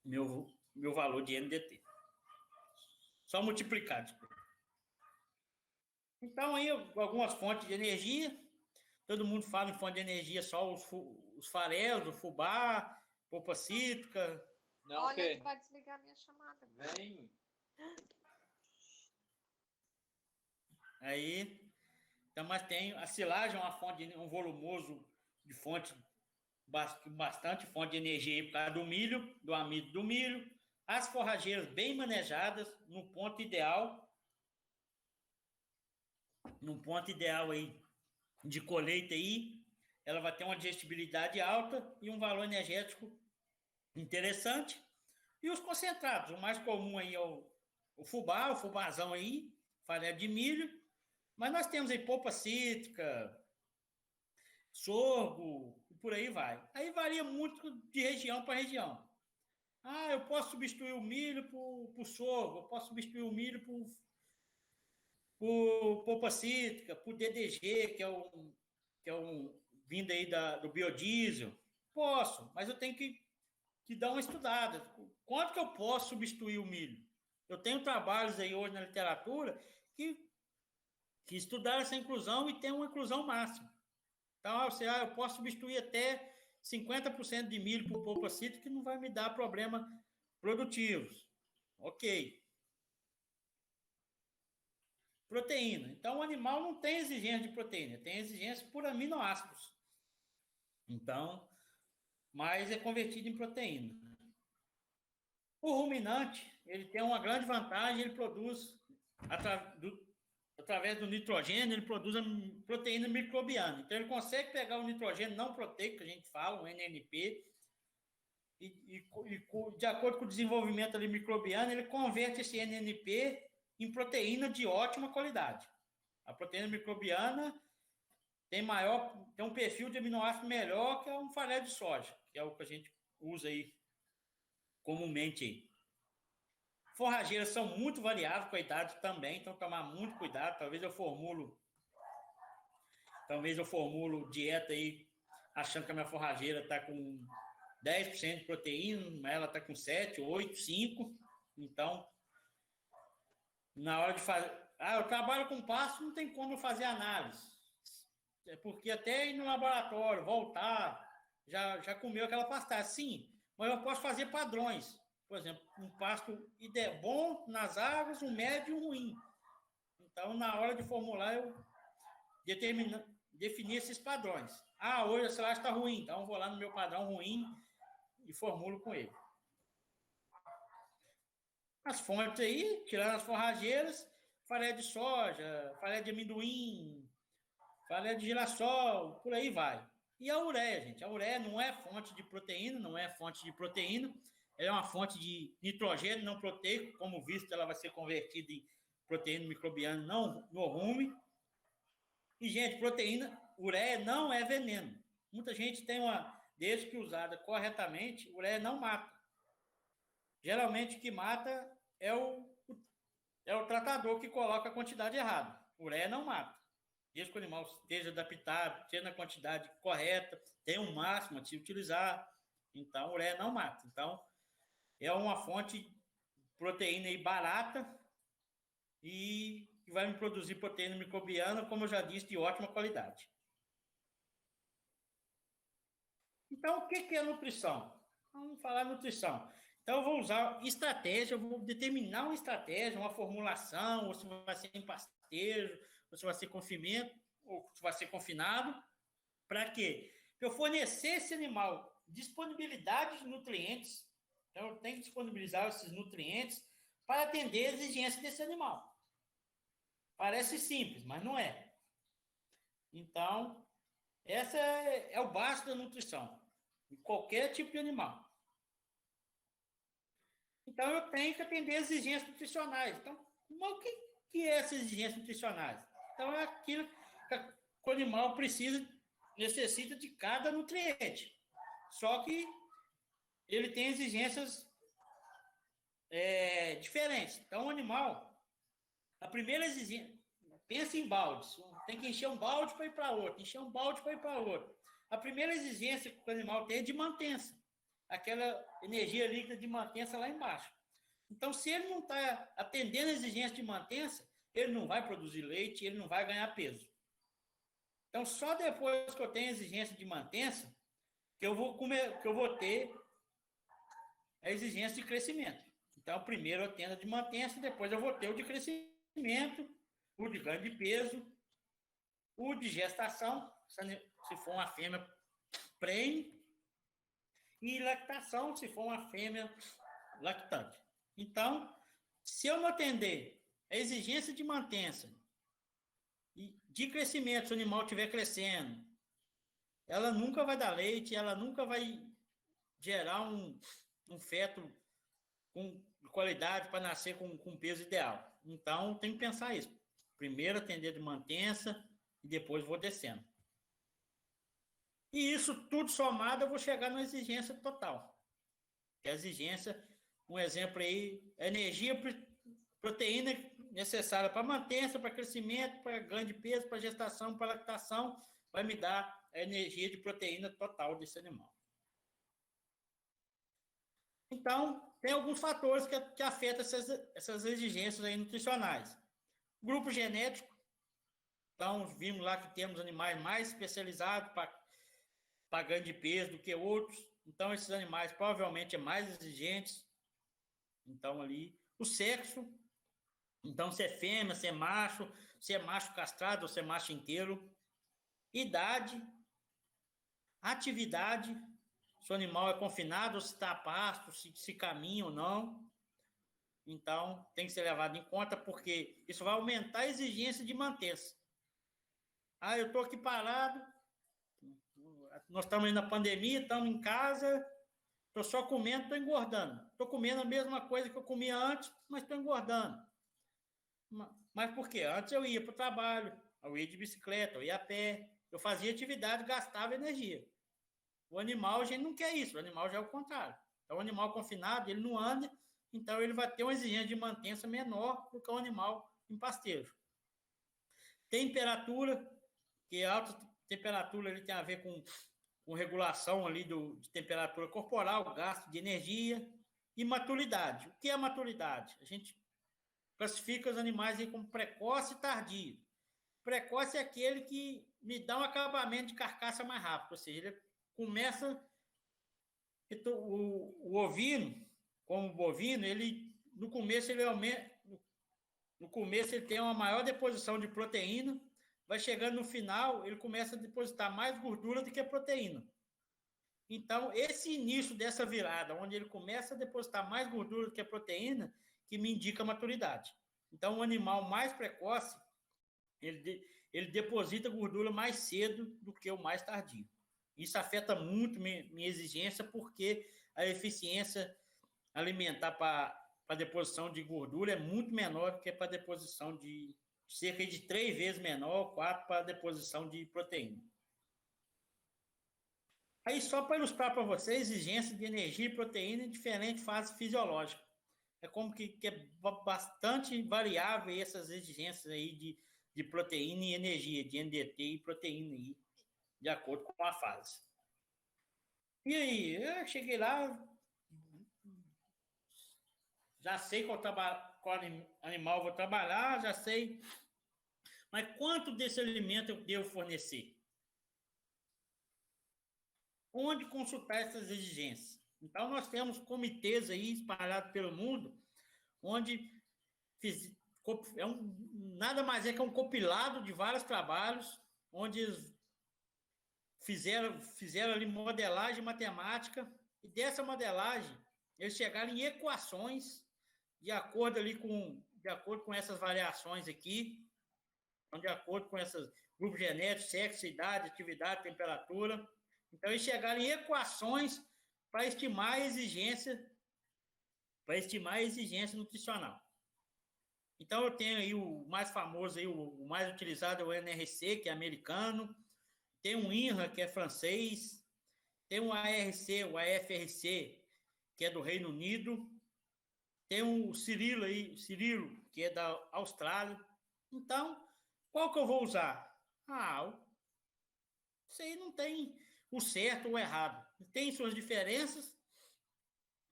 meu valor de NDT. Só multiplicar, desculpa. Então, aí, algumas fontes de energia. Todo mundo fala em fonte de energia, só os faréus, o fubá, polpa cítrica. Não, olha, ele vai desligar a minha chamada. Vem. Aí, então, mas tem a silagem, uma fonte, um volumoso de fonte, bastante fonte de energia por causa do milho, do amido do milho. As forrageiras bem manejadas, no ponto ideal aí de colheita aí, ela vai ter uma digestibilidade alta e um valor energético interessante. E os concentrados, o mais comum aí é o fubá, o fubazão aí, farelo de milho, mas nós temos aí polpa cítrica, sorgo, e por aí vai. Aí varia muito de região para região. Ah, eu posso substituir o milho por sorgo, eu posso substituir o milho por polpa cítrica, por DDG, que é um vindo aí do biodiesel. Posso, mas eu tenho que dar uma estudada. Quanto que eu posso substituir o milho? Eu tenho trabalhos aí hoje na literatura que estudaram essa inclusão e tem uma inclusão máxima. Então, eu posso substituir até 50% de milho por polpa cítrica que não vai me dar problemas produtivos. Ok. Proteína. Então, o animal não tem exigência de proteína, tem exigência por aminoácidos. Então, mas é convertido em proteína. O ruminante, ele tem uma grande vantagem, ele produz, através do nitrogênio, ele produz a proteína microbiana. Então, ele consegue pegar o nitrogênio não proteico, que a gente fala, o NNP, e de acordo com o desenvolvimento ali microbiano, ele converte esse NNP em proteína de ótima qualidade. A proteína microbiana tem um perfil de aminoácido melhor que um farelo de soja, que é o que a gente usa aí comumente aí. Forrageiras são muito variáveis com a idade também, então tomar muito cuidado. Talvez eu formulo dieta aí achando que a minha forrageira está com 10% de proteína, ela está com 7, 8, 5. Então, na hora de fazer... eu trabalho com pasto, não tem como eu fazer análise. É porque até ir no laboratório, voltar, já comeu aquela pastagem. Sim, mas eu posso fazer padrões. Por exemplo, um pasto bom nas águas, um médio e um ruim. Então, na hora de formular, eu definir esses padrões. Hoje a silagem está ruim, então eu vou lá no meu padrão ruim e formulo com ele. As fontes aí, tirando as forrageiras, farelo de soja, farelo de amendoim, farelo de girassol, por aí vai. E a ureia, gente. A ureia não é fonte de proteína, ela é uma fonte de nitrogênio não proteico, como visto, ela vai ser convertida em proteína microbiana não no rumen. E, gente, ureia não é veneno. Muita gente tem desde que usada corretamente, ureia não mata. Geralmente o que mata é o tratador que coloca a quantidade errada. Ureia não mata. Desde que o animal esteja adaptado, esteja na quantidade correta, tem um máximo a se utilizar. Então, ureia não mata. Então, é uma fonte de proteína aí barata e que vai me produzir proteína microbiana, como eu já disse, de ótima qualidade. Então, o que é nutrição? Vamos falar nutrição. Então, eu vou usar estratégia, eu vou determinar uma estratégia, uma formulação, ou se vai ser em pastejo, ou se vai ser confinamento, ou se vai ser confinado. Para quê? Para eu fornecer esse animal disponibilidade de nutrientes. Então, eu tenho que disponibilizar esses nutrientes para atender as exigências desse animal. Parece simples, mas não é. Então, essa é o básico da nutrição, em qualquer tipo de animal. Então, eu tenho que atender as exigências nutricionais. Então, o que é essas exigências nutricionais? Então, é aquilo que o animal necessita de cada nutriente. Só que ele tem exigências diferentes. Então, o animal, a primeira exigência, pensa em baldes. Tem que encher um balde para ir para outro, encher um balde para ir para outro. A primeira exigência que o animal tem é de mantença. aquela energia líquida de mantença lá embaixo. Então, se ele não está atendendo a exigência de mantença, ele não vai produzir leite, ele não vai ganhar peso. Então, só depois que eu tenho exigência de mantença, que eu vou ter a exigência de crescimento. Então, primeiro eu atendo a de mantença, depois eu vou ter o de crescimento, o de ganho de peso, o de gestação, se for uma fêmea prêmio, e lactação, se for uma fêmea lactante. Então, se eu não atender a exigência de mantença e de crescimento, se o animal estiver crescendo, ela nunca vai dar leite, ela nunca vai gerar um feto com qualidade para nascer com peso ideal. Então, tem que pensar isso. Primeiro atender de mantença e depois vou descendo. E isso tudo somado, eu vou chegar na exigência total. Que é a exigência, um exemplo aí, a energia, proteína necessária para mantença, para crescimento, para ganho de peso, para gestação, para lactação, vai me dar a energia de proteína total desse animal. Então, tem alguns fatores que afetam essas exigências aí nutricionais. Grupo genético. Então, vimos lá que temos animais mais especializados para ganho de peso do que outros. Então, esses animais provavelmente são mais exigentes. Então, ali, o sexo. Então, se é fêmea, se é macho castrado ou se é macho inteiro. Idade. Atividade. Se o animal é confinado, ou se está a pasto, se caminha ou não. Então, tem que ser levado em conta, porque isso vai aumentar a exigência de mantença. Ah, eu estou aqui parado, nós estamos aí na pandemia, estamos em casa, estou só comendo, estou engordando. Estou comendo a mesma coisa que eu comia antes, mas estou engordando. Mas por quê? Antes eu ia para o trabalho, eu ia de bicicleta, eu ia a pé, eu fazia atividade, gastava energia. O animal, a gente não quer isso, o animal já é o contrário. Então, o animal confinado, ele não anda, então ele vai ter uma exigência de mantença menor do que o animal em pastejo. Temperatura, que alta temperatura ele tem a ver com regulação ali de temperatura corporal, gasto de energia e maturidade. O que é maturidade? A gente classifica os animais aí como precoce e tardio. Precoce é aquele que me dá um acabamento de carcaça mais rápido, ou seja, ele começa o ovino, como o bovino, ele no começo ele aumenta, no começo ele tem uma maior deposição de proteína, vai chegando no final, ele começa a depositar mais gordura do que proteína. Então, esse início dessa virada, onde ele começa a depositar mais gordura do que proteína, que me indica a maturidade. Então, o animal mais precoce, ele deposita gordura mais cedo do que o mais tardio. Isso afeta muito minha exigência, porque a eficiência alimentar para deposição de gordura é muito menor do que para deposição de cerca de 3 vezes menor, 4 para deposição de proteína. Aí, só para ilustrar para vocês, exigência de energia e proteína em diferentes fases fisiológicas. É como que é bastante variável essas exigências aí de proteína e energia, de NDT e proteína aí, de acordo com a fase. E aí, eu cheguei lá, já sei qual animal vou trabalhar, já sei, mas quanto desse alimento eu devo fornecer? Onde consultar essas exigências? Então, nós temos comitês aí espalhados pelo mundo, onde nada mais é que um compilado de vários trabalhos, onde fizeram ali modelagem matemática, e dessa modelagem eles chegaram em equações de acordo com essas variações aqui, de acordo com esses grupos genéticos, sexo, idade, atividade, temperatura. Então, eles chegaram em equações para estimar a exigência nutricional. Então, eu tenho aí o mais famoso, aí, o mais utilizado é o NRC, que é americano, tem um INRA, que é francês, tem um ARC, o AFRC, que é do Reino Unido, tem o Cirilo, que é da Austrália. Então, qual que eu vou usar? Isso aí não tem o certo ou o errado. Tem suas diferenças,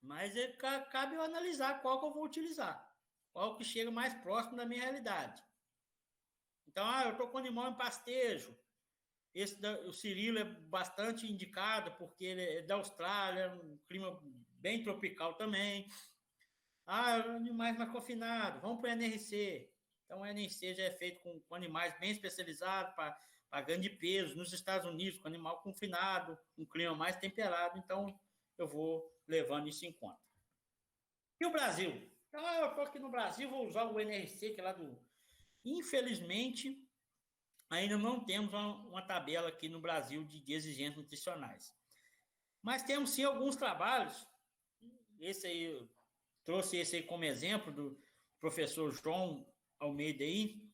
Mas cabe eu analisar qual que eu vou utilizar, qual que chega mais próximo da minha realidade. Então, eu estou com animal em pastejo. O Cirilo é bastante indicado, porque ele é da Austrália, um clima bem tropical também. Animais mais confinados, vamos para o NRC. Então, o NRC já é feito com animais bem especializados para grande peso. Nos Estados Unidos, com animal confinado, um clima mais temperado. Então, eu vou levando isso em conta. E o Brasil? Então, eu estou aqui no Brasil, vou usar o NRC, que é lá do... Infelizmente, ainda não temos uma tabela aqui no Brasil de exigências nutricionais. Mas temos, sim, alguns trabalhos. Esse aí, trouxe esse aí como exemplo do professor João Almeida aí.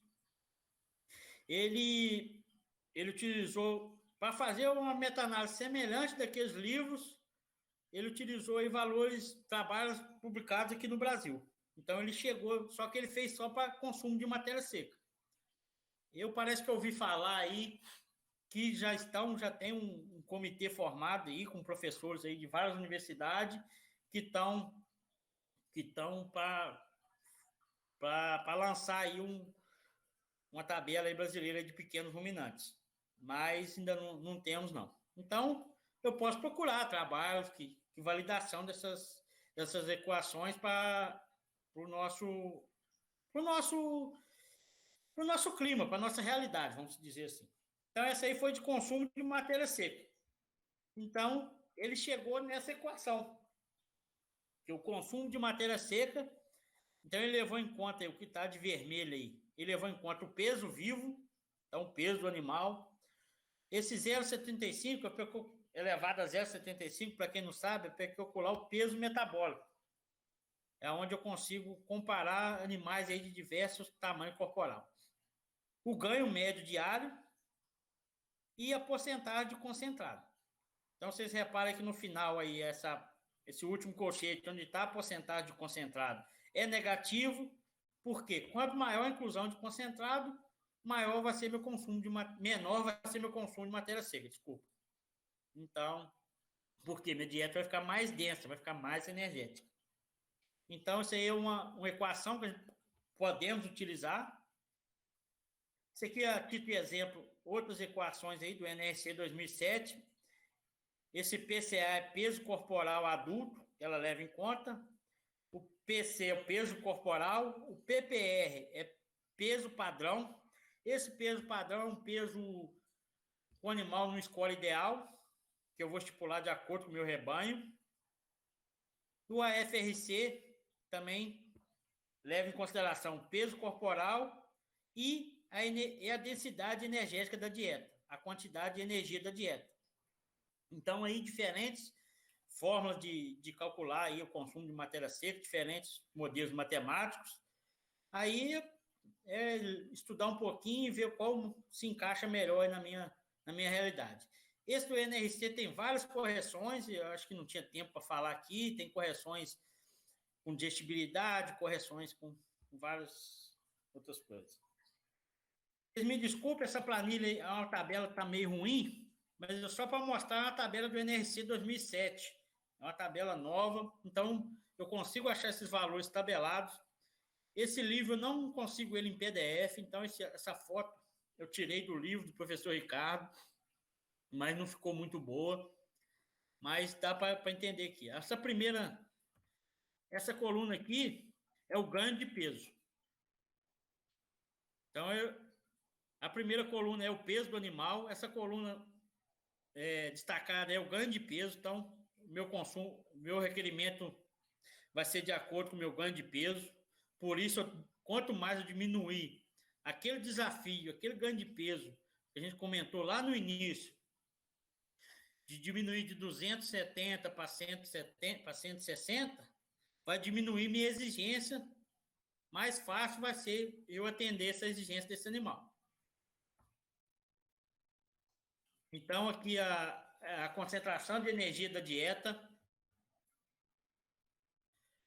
Ele utilizou, para fazer uma meta-análise semelhante daqueles livros, ele utilizou aí trabalhos publicados aqui no Brasil. Então, ele chegou, só que ele fez só para consumo de matéria seca. Parece que eu ouvi falar aí que já tem um comitê formado aí com professores aí de várias universidades que estão para lançar aí uma tabela aí brasileira de pequenos ruminantes. Mas ainda não temos, não. Então, eu posso procurar trabalhos de validação dessas equações para o nosso clima, para a nossa realidade, vamos dizer assim. Então, essa aí foi de consumo de matéria seca. Então, ele chegou nessa equação, que o consumo de matéria seca, então ele levou em conta o que está de vermelho aí, ele levou em conta o peso vivo, então o peso do animal. Esse 0,75 elevado a 0,75, para quem não sabe, é para calcular o peso metabólico. É onde eu consigo comparar animais aí de diversos tamanhos corporal. O ganho médio diário e a porcentagem de concentrado. Então, vocês reparem que no final aí, esse último colchete, onde está a porcentagem de concentrado, é negativo. Por quê? Quanto maior a inclusão de concentrado, menor vai ser meu consumo de matéria seca, desculpa. Então, porque minha dieta vai ficar mais densa, vai ficar mais energética. Então, isso aí é uma equação que podemos utilizar. Isso aqui é, a título de exemplo, outras equações aí do NRC 2007. Esse PCA é peso corporal adulto, ela leva em conta. O PC é o peso corporal. O PPR é peso padrão. Esse peso padrão é um peso que o animal não escolhe ideal, que eu vou estipular de acordo com o meu rebanho. O AFRC também leva em consideração o peso corporal e a densidade energética da dieta, a quantidade de energia da dieta. Então, aí, diferentes formas de calcular aí o consumo de matéria seca, diferentes modelos matemáticos. Aí, estudar um pouquinho e ver qual se encaixa melhor na minha realidade. Esse do NRC tem várias correções, eu acho que não tinha tempo para falar aqui, tem correções com digestibilidade, correções com várias outras coisas. Vocês me desculpem, essa planilha, a tabela está meio ruim, mas é só para mostrar a tabela do NRC 2007. É uma tabela nova, então eu consigo achar esses valores tabelados. Esse livro eu não consigo ele em PDF, então essa foto eu tirei do livro do professor Ricardo, mas não ficou muito boa. Mas dá para entender aqui. Essa coluna aqui é o ganho de peso. Então, a primeira coluna é o peso do animal, essa coluna destacada é o ganho de peso. Então, meu requerimento vai ser de acordo com o meu ganho de peso. Por isso, quanto mais eu diminuir aquele desafio, aquele ganho de peso que a gente comentou lá no início, de diminuir de 270 para 160, vai diminuir minha exigência, mais fácil vai ser eu atender essa exigência desse animal. Então, aqui a concentração de energia da dieta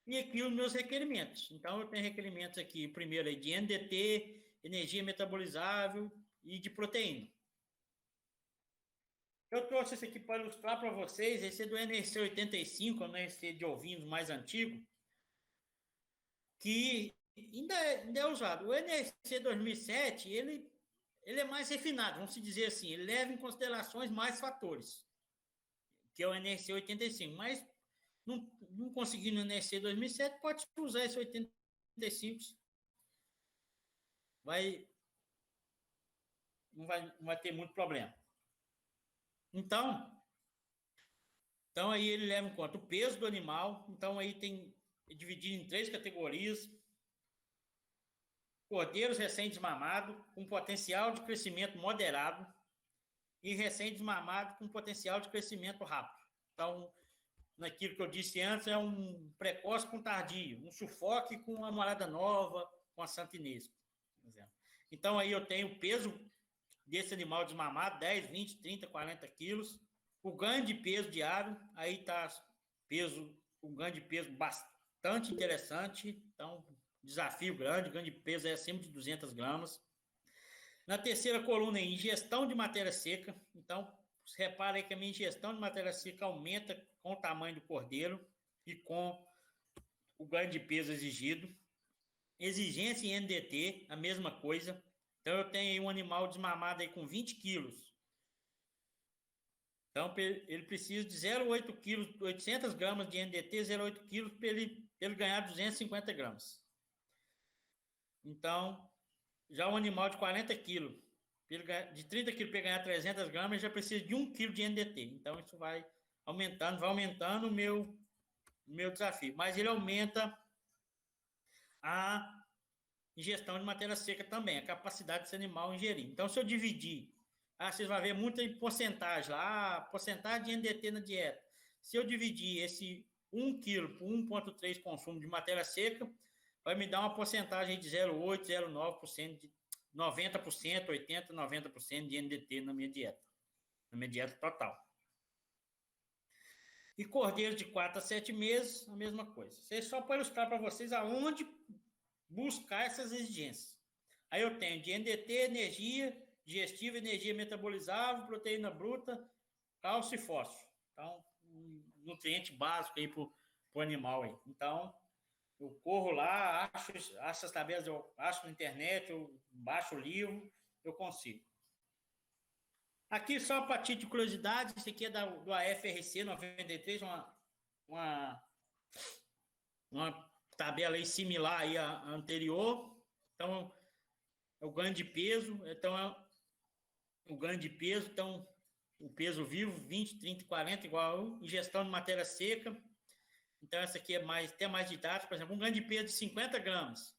e aqui os meus requerimentos. Então, eu tenho requerimentos aqui, primeiro aí de NDT, energia metabolizável e de proteína. Eu trouxe esse aqui para ilustrar para vocês. Esse é do NRC 85, né? Esse de ovinos mais antigo, que ainda é usado. O NRC 2007, ele é mais refinado, vamos dizer assim. Ele leva em considerações mais fatores, que é o NRC 85. Mas não conseguindo o NRC 2007, pode usar esse 85. Não vai ter muito problema. Então aí ele leva em conta o peso do animal. Então aí é dividido em 3 categorias: cordeiros recém-desmamados com potencial de crescimento moderado e recém-desmamado com potencial de crescimento rápido. Então, naquilo que eu disse antes, é um precoce com tardio, um sufoque com a morada nova, com a Santa Inês, por exemplo. Então aí eu tenho o peso desse animal desmamado, 10, 20, 30, 40 quilos. O ganho de peso diário, aí está um ganho de peso bastante interessante. Então, desafio grande, ganho de peso é acima de 200 gramas. Na terceira coluna, ingestão de matéria seca. Então, repara aí que a minha ingestão de matéria seca aumenta com o tamanho do cordeiro e com o ganho de peso exigido. Exigência em NDT, a mesma coisa. Então, eu tenho aí um animal desmamado aí com 20 quilos. Então, ele precisa de 0,8 quilos, 800 gramas de NDT, 0,8 quilos para ele ganhar 250 gramas. Então, já um animal de 40 quilos, de 30 quilos para ganhar 300 gramas, ele já precisa de 1 quilo de NDT. Então, isso vai aumentando o meu desafio. Mas ele aumenta a ingestão de matéria seca também, a capacidade desse animal ingerir. Então, se eu dividir, vocês vão ver muita porcentagem lá, porcentagem de NDT na dieta. Se eu dividir esse 1 kg por 1,3 consumo de matéria seca, vai me dar uma porcentagem de 0,8, 0,9%, de 90%, 80%, 90% de NDT na minha dieta total. E cordeiro de 4 a 7 meses, a mesma coisa. Isso é só para ilustrar para vocês aonde buscar essas exigências. Aí eu tenho de NDT, energia digestiva, energia metabolizável, proteína bruta, cálcio e fósforo. Então, um nutriente básico aí para o animal aí. Então, eu corro lá, acho essas tabelas, eu acho na internet, eu baixo o livro, eu consigo. Aqui, só para título de curiosidade, isso aqui é do AFRC 93, uma tabela aí similar aí à anterior. Então, é o ganho de peso. Então, o peso vivo, 20, 30 e 40, igual a ingestão de matéria seca. Então, essa aqui é até mais didática. Por exemplo, um ganho de peso de 50 gramas.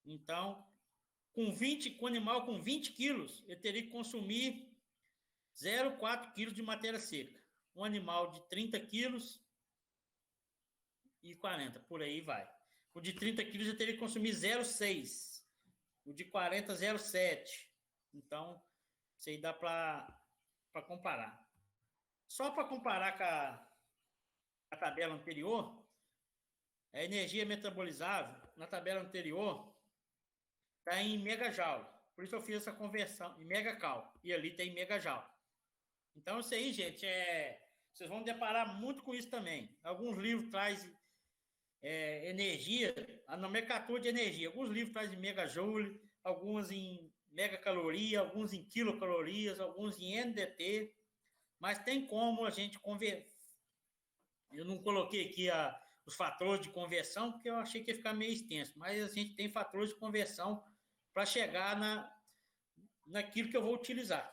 Então, com o animal com 20 quilos, eu teria que consumir 0,4 quilos de matéria seca. Um animal de 30 quilos e 40, por aí vai. O de 30 quilos eu teria que consumir 0,6. O de 40, 0,7. Então, isso aí dá para comparar. Só para comparar com a tabela anterior, a energia metabolizável, na tabela anterior, está em megajoule. Por isso eu fiz essa conversão em megacal. E ali tem megajoule. Então, isso aí, gente, vocês vão deparar muito com isso também. Alguns livros trazem energia, a nomenclatura de energia. Alguns livros trazem megajoule, alguns em megacaloria, alguns em quilocalorias, alguns em NDT. Mas tem como a gente converter. Eu não coloquei aqui os fatores de conversão, porque eu achei que ia ficar meio extenso. Mas a gente tem fatores de conversão para chegar naquilo que eu vou utilizar.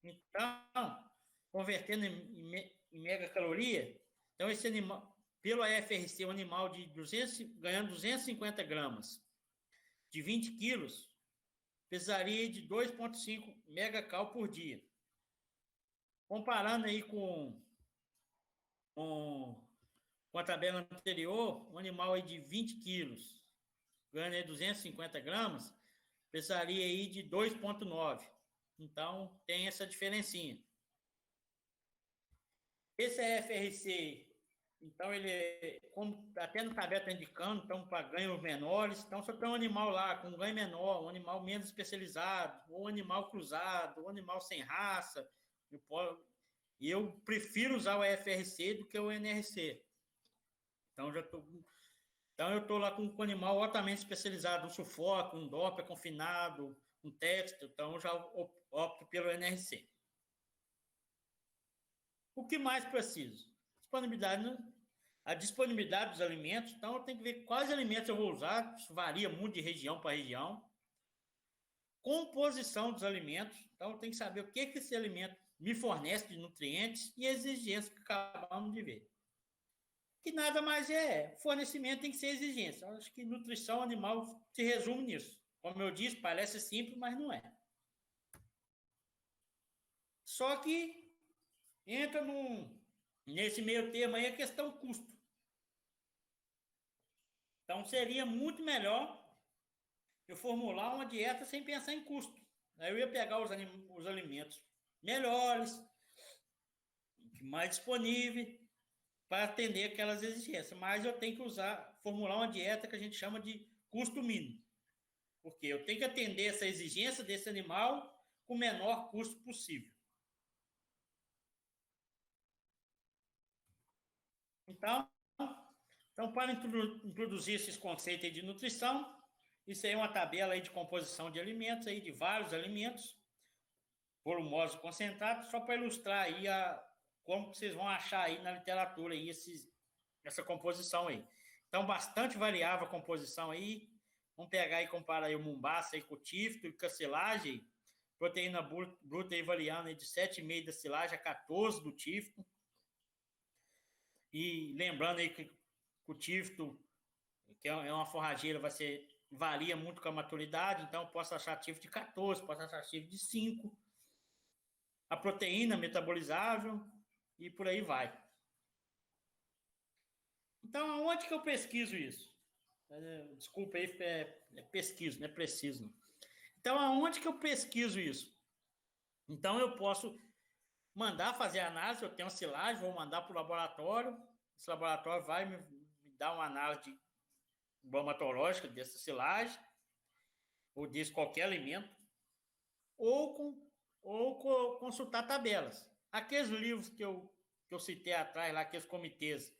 Então, convertendo em megacaloria, então esse animal, pelo AFRC, um animal ganhando 250 gramas de 20 quilos, precisaria de 2,5 megacal por dia. Comparando aí com a tabela anterior, um animal aí de 20 quilos, ganha 250 gramas, precisaria aí de 2,9. Então, tem essa diferencinha. Esse FRC Então, ele, como até no tabela está indicando, então, para ganhos menores. Então, se eu tenho um animal lá com ganho menor, um animal menos especializado, ou um animal cruzado, ou um animal sem raça, eu prefiro usar o FRC do que o NRC. Então, eu estou lá com um animal altamente especializado, um sufoco, um Doppler confinado, um texto, então eu já opto pelo NRC. O que mais preciso? Disponibilidade, né? A disponibilidade dos alimentos, então eu tenho que ver quais alimentos eu vou usar, isso varia muito de região para região. Composição dos alimentos, então eu tenho que saber o que esse alimento me fornece de nutrientes e exigências que acabamos de ver. Que nada mais fornecimento tem que ser exigência. Eu acho que nutrição animal se resume nisso. Como eu disse, parece simples, mas não é. Só que entra nesse meio termo aí a questão custo. Então, seria muito melhor eu formular uma dieta sem pensar em custo. Aí eu ia pegar os alimentos melhores, mais disponíveis, para atender aquelas exigências. Mas eu tenho que formular uma dieta que a gente chama de custo mínimo. Porque eu tenho que atender essa exigência desse animal com o menor custo possível. Então para introduzir esses conceitos de nutrição, isso aí é uma tabela aí de composição de alimentos, aí de vários alimentos, volumosos concentrados, só para ilustrar aí como vocês vão achar aí na literatura aí essa composição aí. Então, bastante variável a composição aí. Vamos pegar e comparar aí o Mombasa aí com o tífito e com a silagem. Proteína bruta aí variando aí de 7,5 da silagem a 14 do tífito. E lembrando aí que o tífito, que é uma forrageira, varia muito com a maturidade, então posso achar tífito de 14, posso achar tífito de 5. A proteína metabolizável e por aí vai. Então, aonde que eu pesquiso isso? Desculpa aí, pesquiso, não é preciso. Então, aonde que eu pesquiso isso? Então, eu posso mandar fazer análise, eu tenho uma silagem, vou mandar para o laboratório, esse laboratório vai me dar uma análise bromatológica dessa silagem, ou desse qualquer alimento, ou consultar tabelas. Aqueles livros que eu citei atrás, lá, aqueles comitês,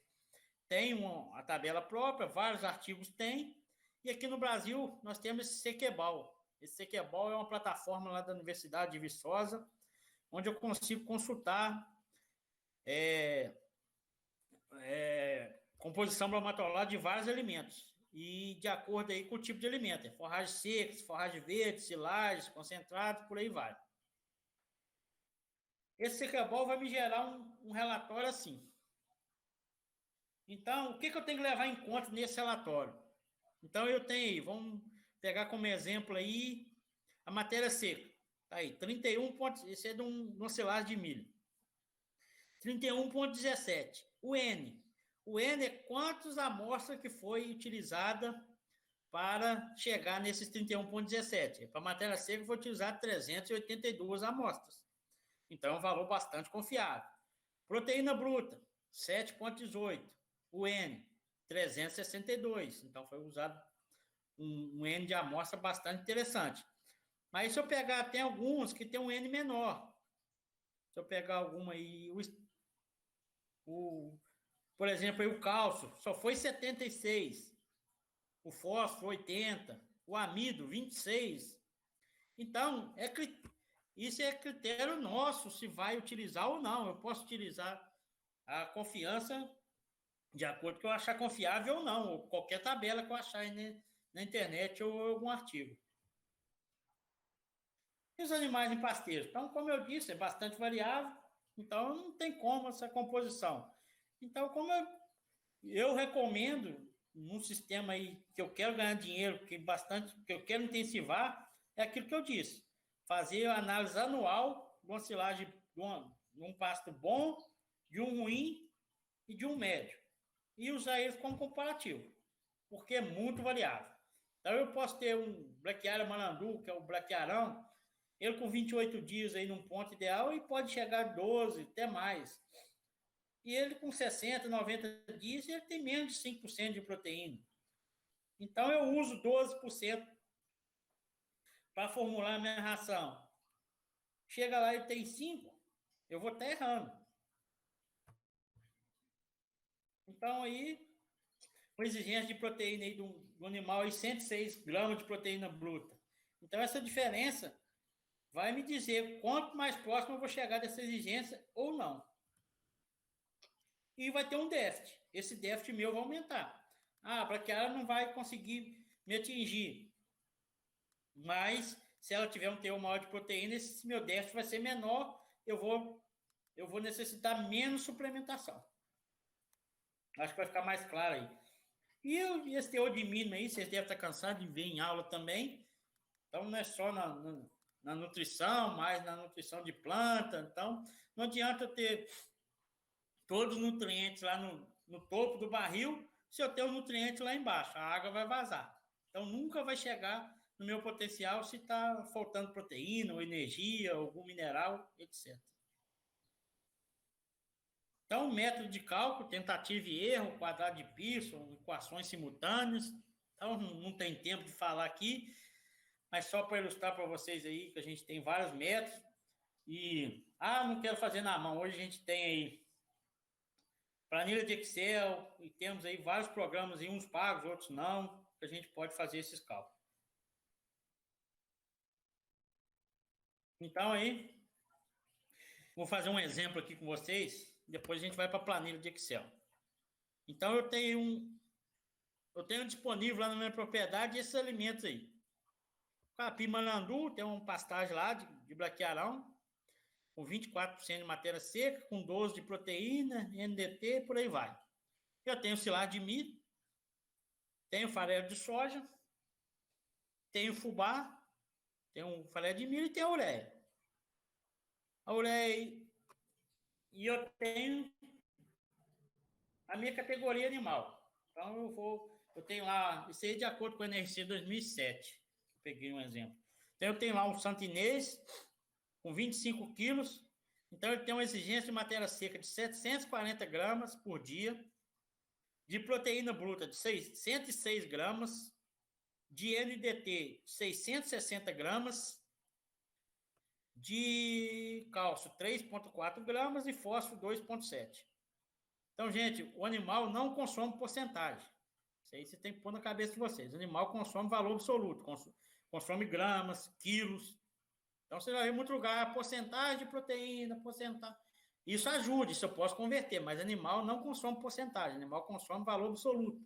tem a tabela própria, vários artigos tem, e aqui no Brasil nós temos esse Sequebal. Esse Sequebal é uma plataforma lá da Universidade de Viçosa, onde eu consigo consultar composição bromatológica de vários alimentos, e de acordo aí com o tipo de alimento, forragem seca, forragem verde, silagem, concentrado, por aí vai. Esse Sequebal vai me gerar um relatório assim. Então, o que eu tenho que levar em conta nesse relatório? Então, eu tenho aí, vamos pegar como exemplo aí a matéria seca. Tá aí, 31 pontos, esse é de uma silagem de milho. 31,17. O N. O N é quantas amostras que foi utilizada para chegar nesses 31,17. Para a matéria seca, foi utilizar 382 amostras. Então, é um valor bastante confiável. Proteína bruta, 7,18. O N, 362. Então, foi usado um N de amostra bastante interessante. Mas se eu pegar, tem alguns que tem um N menor. Se eu pegar alguma aí, por exemplo, aí o cálcio só foi 76. O fósforo, 80. O amido, 26. Então, isso é critério nosso, se vai utilizar ou não. Eu posso utilizar a confiança de acordo com que eu achar confiável ou não, ou qualquer tabela que eu achar aí na internet ou algum artigo. E os animais em pastejo? Então, como eu disse, é bastante variável, então não tem como essa composição. Então, como eu recomendo, num sistema aí que eu quero ganhar dinheiro, que eu quero intensivar, é aquilo que eu disse. Fazer a análise anual de uma silagem, de um pasto bom, de um ruim e de um médio. E usar eles como comparativo, porque é muito variável. Então, eu posso ter um braquiária malandu, que é o braquiarão, ele com 28 dias aí num ponto ideal e pode chegar a 12, até mais. E ele com 60, 90 dias, ele tem menos de 5% de proteína. Então, eu uso 12% para formular a minha ração. Chega lá e tem 5%, eu vou estar errando. Então, aí, com exigência de proteína aí do animal, aí 106 gramas de proteína bruta. Então, essa diferença vai me dizer quanto mais próximo eu vou chegar dessa exigência ou não. E vai ter um déficit. Esse déficit meu vai aumentar. A braquiária não vai conseguir me atingir. Mas, se ela tiver um teor maior de proteína, esse meu déficit vai ser menor, eu vou necessitar menos suplementação. Acho que vai ficar mais claro aí. E esse teor de mínimo aí, vocês devem estar cansados de ver em aula também. Então, não é só na nutrição, mas na nutrição de planta. Então, não adianta eu ter todos os nutrientes lá no topo do barril se eu ter o nutriente lá embaixo. A água vai vazar. Então, nunca vai chegar no meu potencial se está faltando proteína, ou energia, algum mineral, etc. Então, método de cálculo, tentativa e erro, quadrado de Pearson, equações simultâneas. Então, não tem tempo de falar aqui, mas só para ilustrar para vocês aí que a gente tem vários métodos. E, não quero fazer na mão. Hoje a gente tem aí planilha de Excel e temos aí vários programas, uns pagos, outros não, que a gente pode fazer esses cálculos. Então, aí, vou fazer um exemplo aqui com vocês, depois a gente vai para a planilha de Excel. Então, eu tenho disponível lá na minha propriedade esses alimentos aí. Capim malandu, tem uma pastagem lá de braquiarão, com 24% de matéria seca, com 12% de proteína, NDT, por aí vai. Eu tenho silagem de milho, tenho farelo de soja, tenho fubá, tenho farelo de milho e tenho ureia. A ureia, e eu tenho a minha categoria animal. Então, eu tenho lá, isso aí é de acordo com a NRC 2007, peguei um exemplo. Então, eu tenho lá um santinês com 25 quilos, então ele tem uma exigência de matéria seca de 740 gramas por dia, de proteína bruta de 106 gramas, de NDT 660 gramas, de cálcio 3,4 gramas e fósforo 2,7. Então, gente, o animal não consome porcentagem. Isso aí você tem que pôr na cabeça de vocês. O animal consome valor absoluto, consome gramas, quilos. Então, você vai ver em muito lugar, porcentagem de proteína, porcentagem. Isso ajuda, isso eu posso converter, mas animal não consome porcentagem, animal consome valor absoluto.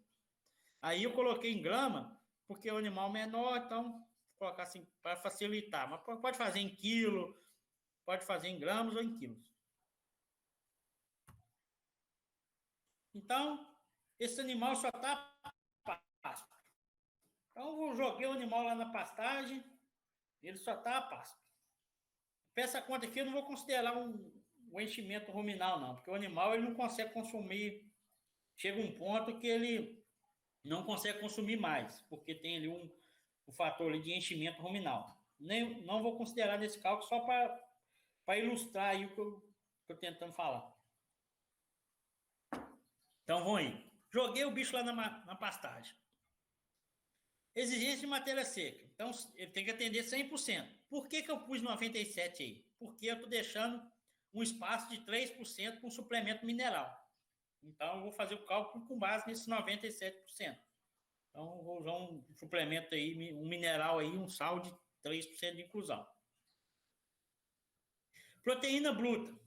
Aí eu coloquei em grama, porque o animal menor, então, vou colocar assim, para facilitar. Mas pode fazer em quilo, pode fazer em gramas ou em quilos. Então, esse animal só está pasto. Então, eu joguei o animal lá na pastagem, ele só está a pasto. Para essa conta aqui, eu não vou considerar um enchimento ruminal, não, porque o animal ele não consegue consumir. Chega um ponto que ele não consegue consumir mais, porque tem ali um fator ali de enchimento ruminal. Não vou considerar nesse cálculo só para ilustrar aí o que eu estou tentando falar. Então, vamos aí. Joguei o bicho lá na pastagem. Exigência de matéria seca. Então, ele tem que atender 100%. Por que eu pus 97% aí? Porque eu estou deixando um espaço de 3% com suplemento mineral. Então, eu vou fazer o cálculo com base nesses 97%. Então, eu vou usar um suplemento aí, um mineral aí, um sal de 3% de inclusão. Proteína bruta.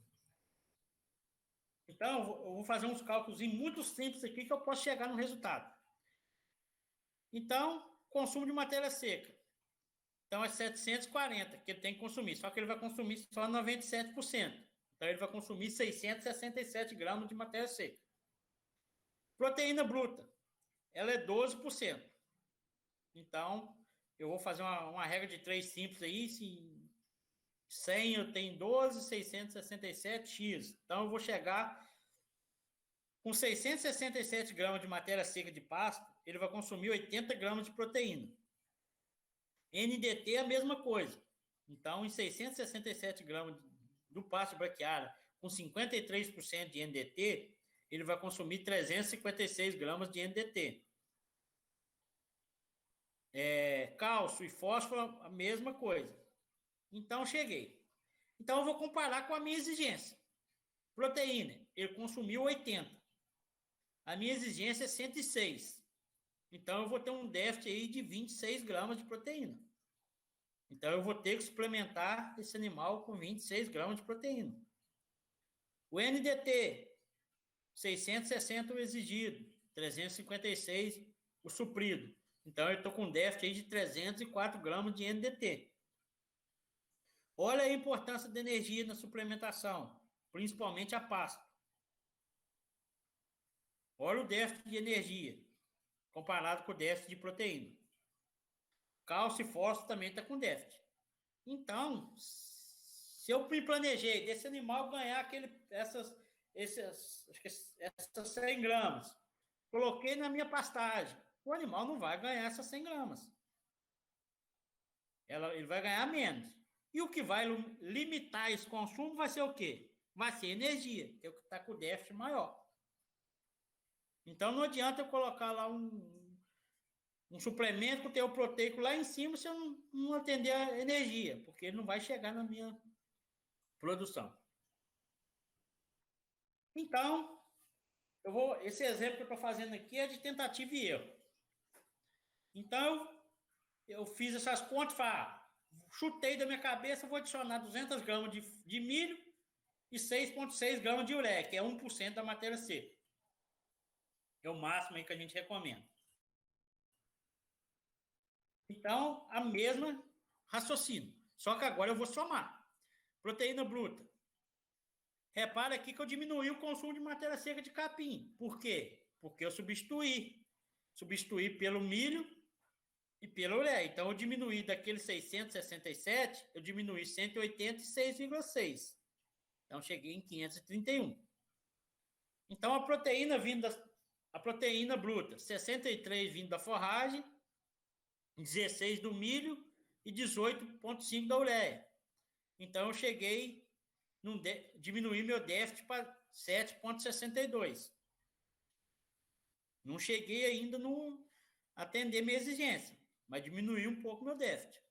Então, eu vou fazer uns cálculos muito simples aqui que eu posso chegar no resultado. Então, consumo de matéria seca. Então, é 740 que ele tem que consumir, só que ele vai consumir só 97%. Então, ele vai consumir 667 gramas de matéria seca. Proteína bruta, ela é 12%. Então, eu vou fazer uma regra de 3 simples aí. Se 100 eu tenho 12, 667x. Então, eu vou chegar com 667 gramas de matéria seca de pasto, ele vai consumir 80 gramas de proteína. NDT é a mesma coisa. Então, em 667 gramas do pasto braquiária, com 53% de NDT, ele vai consumir 356 gramas de NDT. Cálcio e fósforo, a mesma coisa. Então, cheguei. Então, eu vou comparar com a minha exigência. Proteína, ele consumiu 80. A minha exigência é 106. Então, eu vou ter um déficit aí de 26 gramas de proteína. Então, eu vou ter que suplementar esse animal com 26 gramas de proteína. O NDT, 660 o exigido, 356 o suprido. Então, eu estou com um déficit aí de 304 gramas de NDT. Olha a importância da energia na suplementação, principalmente a pasto. Olha o déficit de energia, comparado com o déficit de proteína. Cálcio e fósforo também está com déficit. Então, se eu me planejei desse animal ganhar essas 100 gramas, coloquei na minha pastagem, o animal não vai ganhar essas 100 gramas. Ele vai ganhar menos. E o que vai limitar esse consumo vai ser o quê? Vai ser energia, que é o que está com o déficit maior. Então, não adianta eu colocar lá um suplemento com teor proteico lá em cima se eu não atender a energia, porque ele não vai chegar na minha produção. Então, esse exemplo que eu estou fazendo aqui é de tentativa e erro. Então, eu fiz essas contas, chutei da minha cabeça, vou adicionar 200 gramas de milho e 6,6 gramas de ureia, que é 1% da matéria seca. É o máximo aí que a gente recomenda. Então, a mesma raciocínio. Só que agora eu vou somar. Proteína bruta. Repara aqui que eu diminuí o consumo de matéria seca de capim. Por quê? Porque eu substituí pelo milho e pela ureia. Então, eu diminuí daquele 667, eu diminuí 186,6. Então, cheguei em 531. Então, a proteína bruta, 63 vindo da forragem, 16 do milho e 18,5 da ureia. Então, eu cheguei, diminuí meu déficit para 7,62. Não cheguei ainda a atender minha exigência, mas diminuí um pouco meu déficit.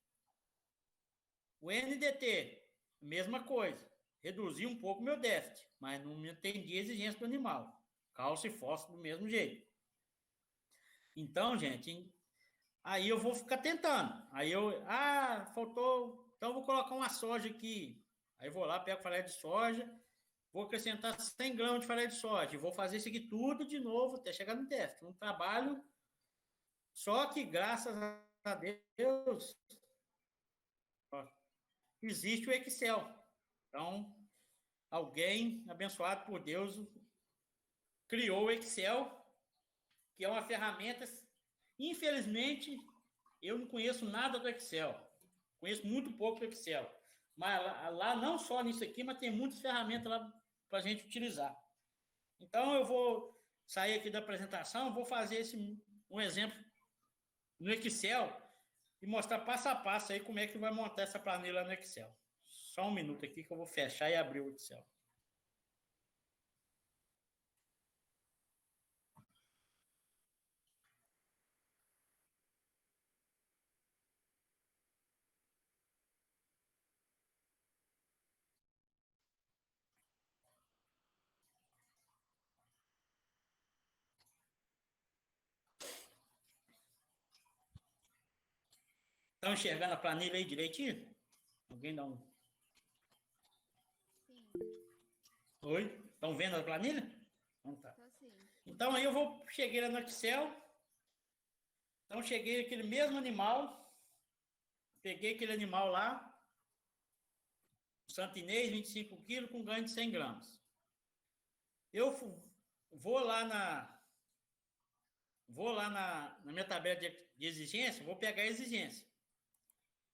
O NDT, mesma coisa. Reduzi um pouco meu déficit, mas não me atendi a exigência do animal. Cálcio e fósforo do mesmo jeito. Então, gente, aí eu vou ficar tentando. Aí faltou, então eu vou colocar uma soja aqui. Aí eu vou lá, pego farelo de soja, vou acrescentar 100 gramas de farelo de soja, e vou fazer isso aqui tudo de novo até chegar no déficit. Um trabalho, só que graças a Deus, existe o Excel. Então, alguém abençoado por Deus criou o Excel, que é uma ferramenta. Infelizmente, eu não conheço nada do Excel. Conheço muito pouco do Excel. Mas lá não só nisso aqui, mas tem muitas ferramentas lá para a gente utilizar. Então, eu vou sair aqui da apresentação, vou fazer um exemplo no Excel e mostrar passo a passo aí como é que vai montar essa planilha no Excel. Só um minuto aqui que eu vou fechar e abrir o Excel. Estão enxergando a planilha aí direitinho? Alguém dá um... Sim. Oi? Estão vendo a planilha? Então tá. Tô sim. Então aí cheguei lá no Excel. Então cheguei aquele mesmo animal. Peguei aquele animal lá. Santinês, 25 quilos, com ganho de 100 gramas. Eu vou lá na minha tabela de exigência, vou pegar a exigência.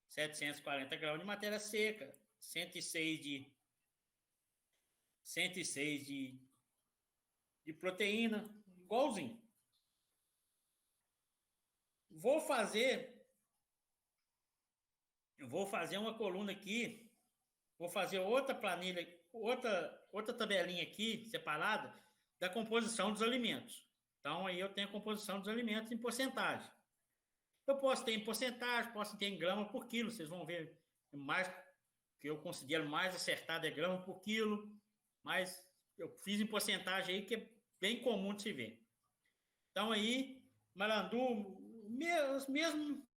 740 gramas de matéria seca, 106 de proteína, igualzinho. Vou fazer uma coluna aqui, vou fazer outra planilha, outra outra tabelinha aqui, separada, da composição dos alimentos. Então, aí eu tenho a composição dos alimentos em porcentagem. Eu posso ter em porcentagem, posso ter em grama por quilo. Vocês vão ver mais, que eu considero mais acertado é grama por quilo. Mas eu fiz em porcentagem aí, que é bem comum de se ver. Então, aí, Marandu, mesmo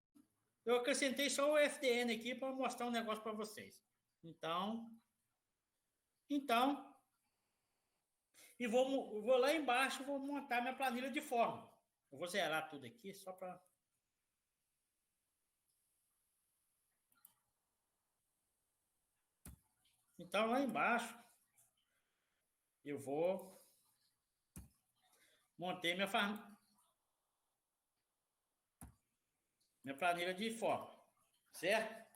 eu acrescentei só o FDN aqui para mostrar um negócio para vocês. Então, e vou lá embaixo, vou montar minha planilha de fórmula. Eu vou zerar tudo aqui só para... Então, lá embaixo, eu vou montei minha planilha de fórmula, certo?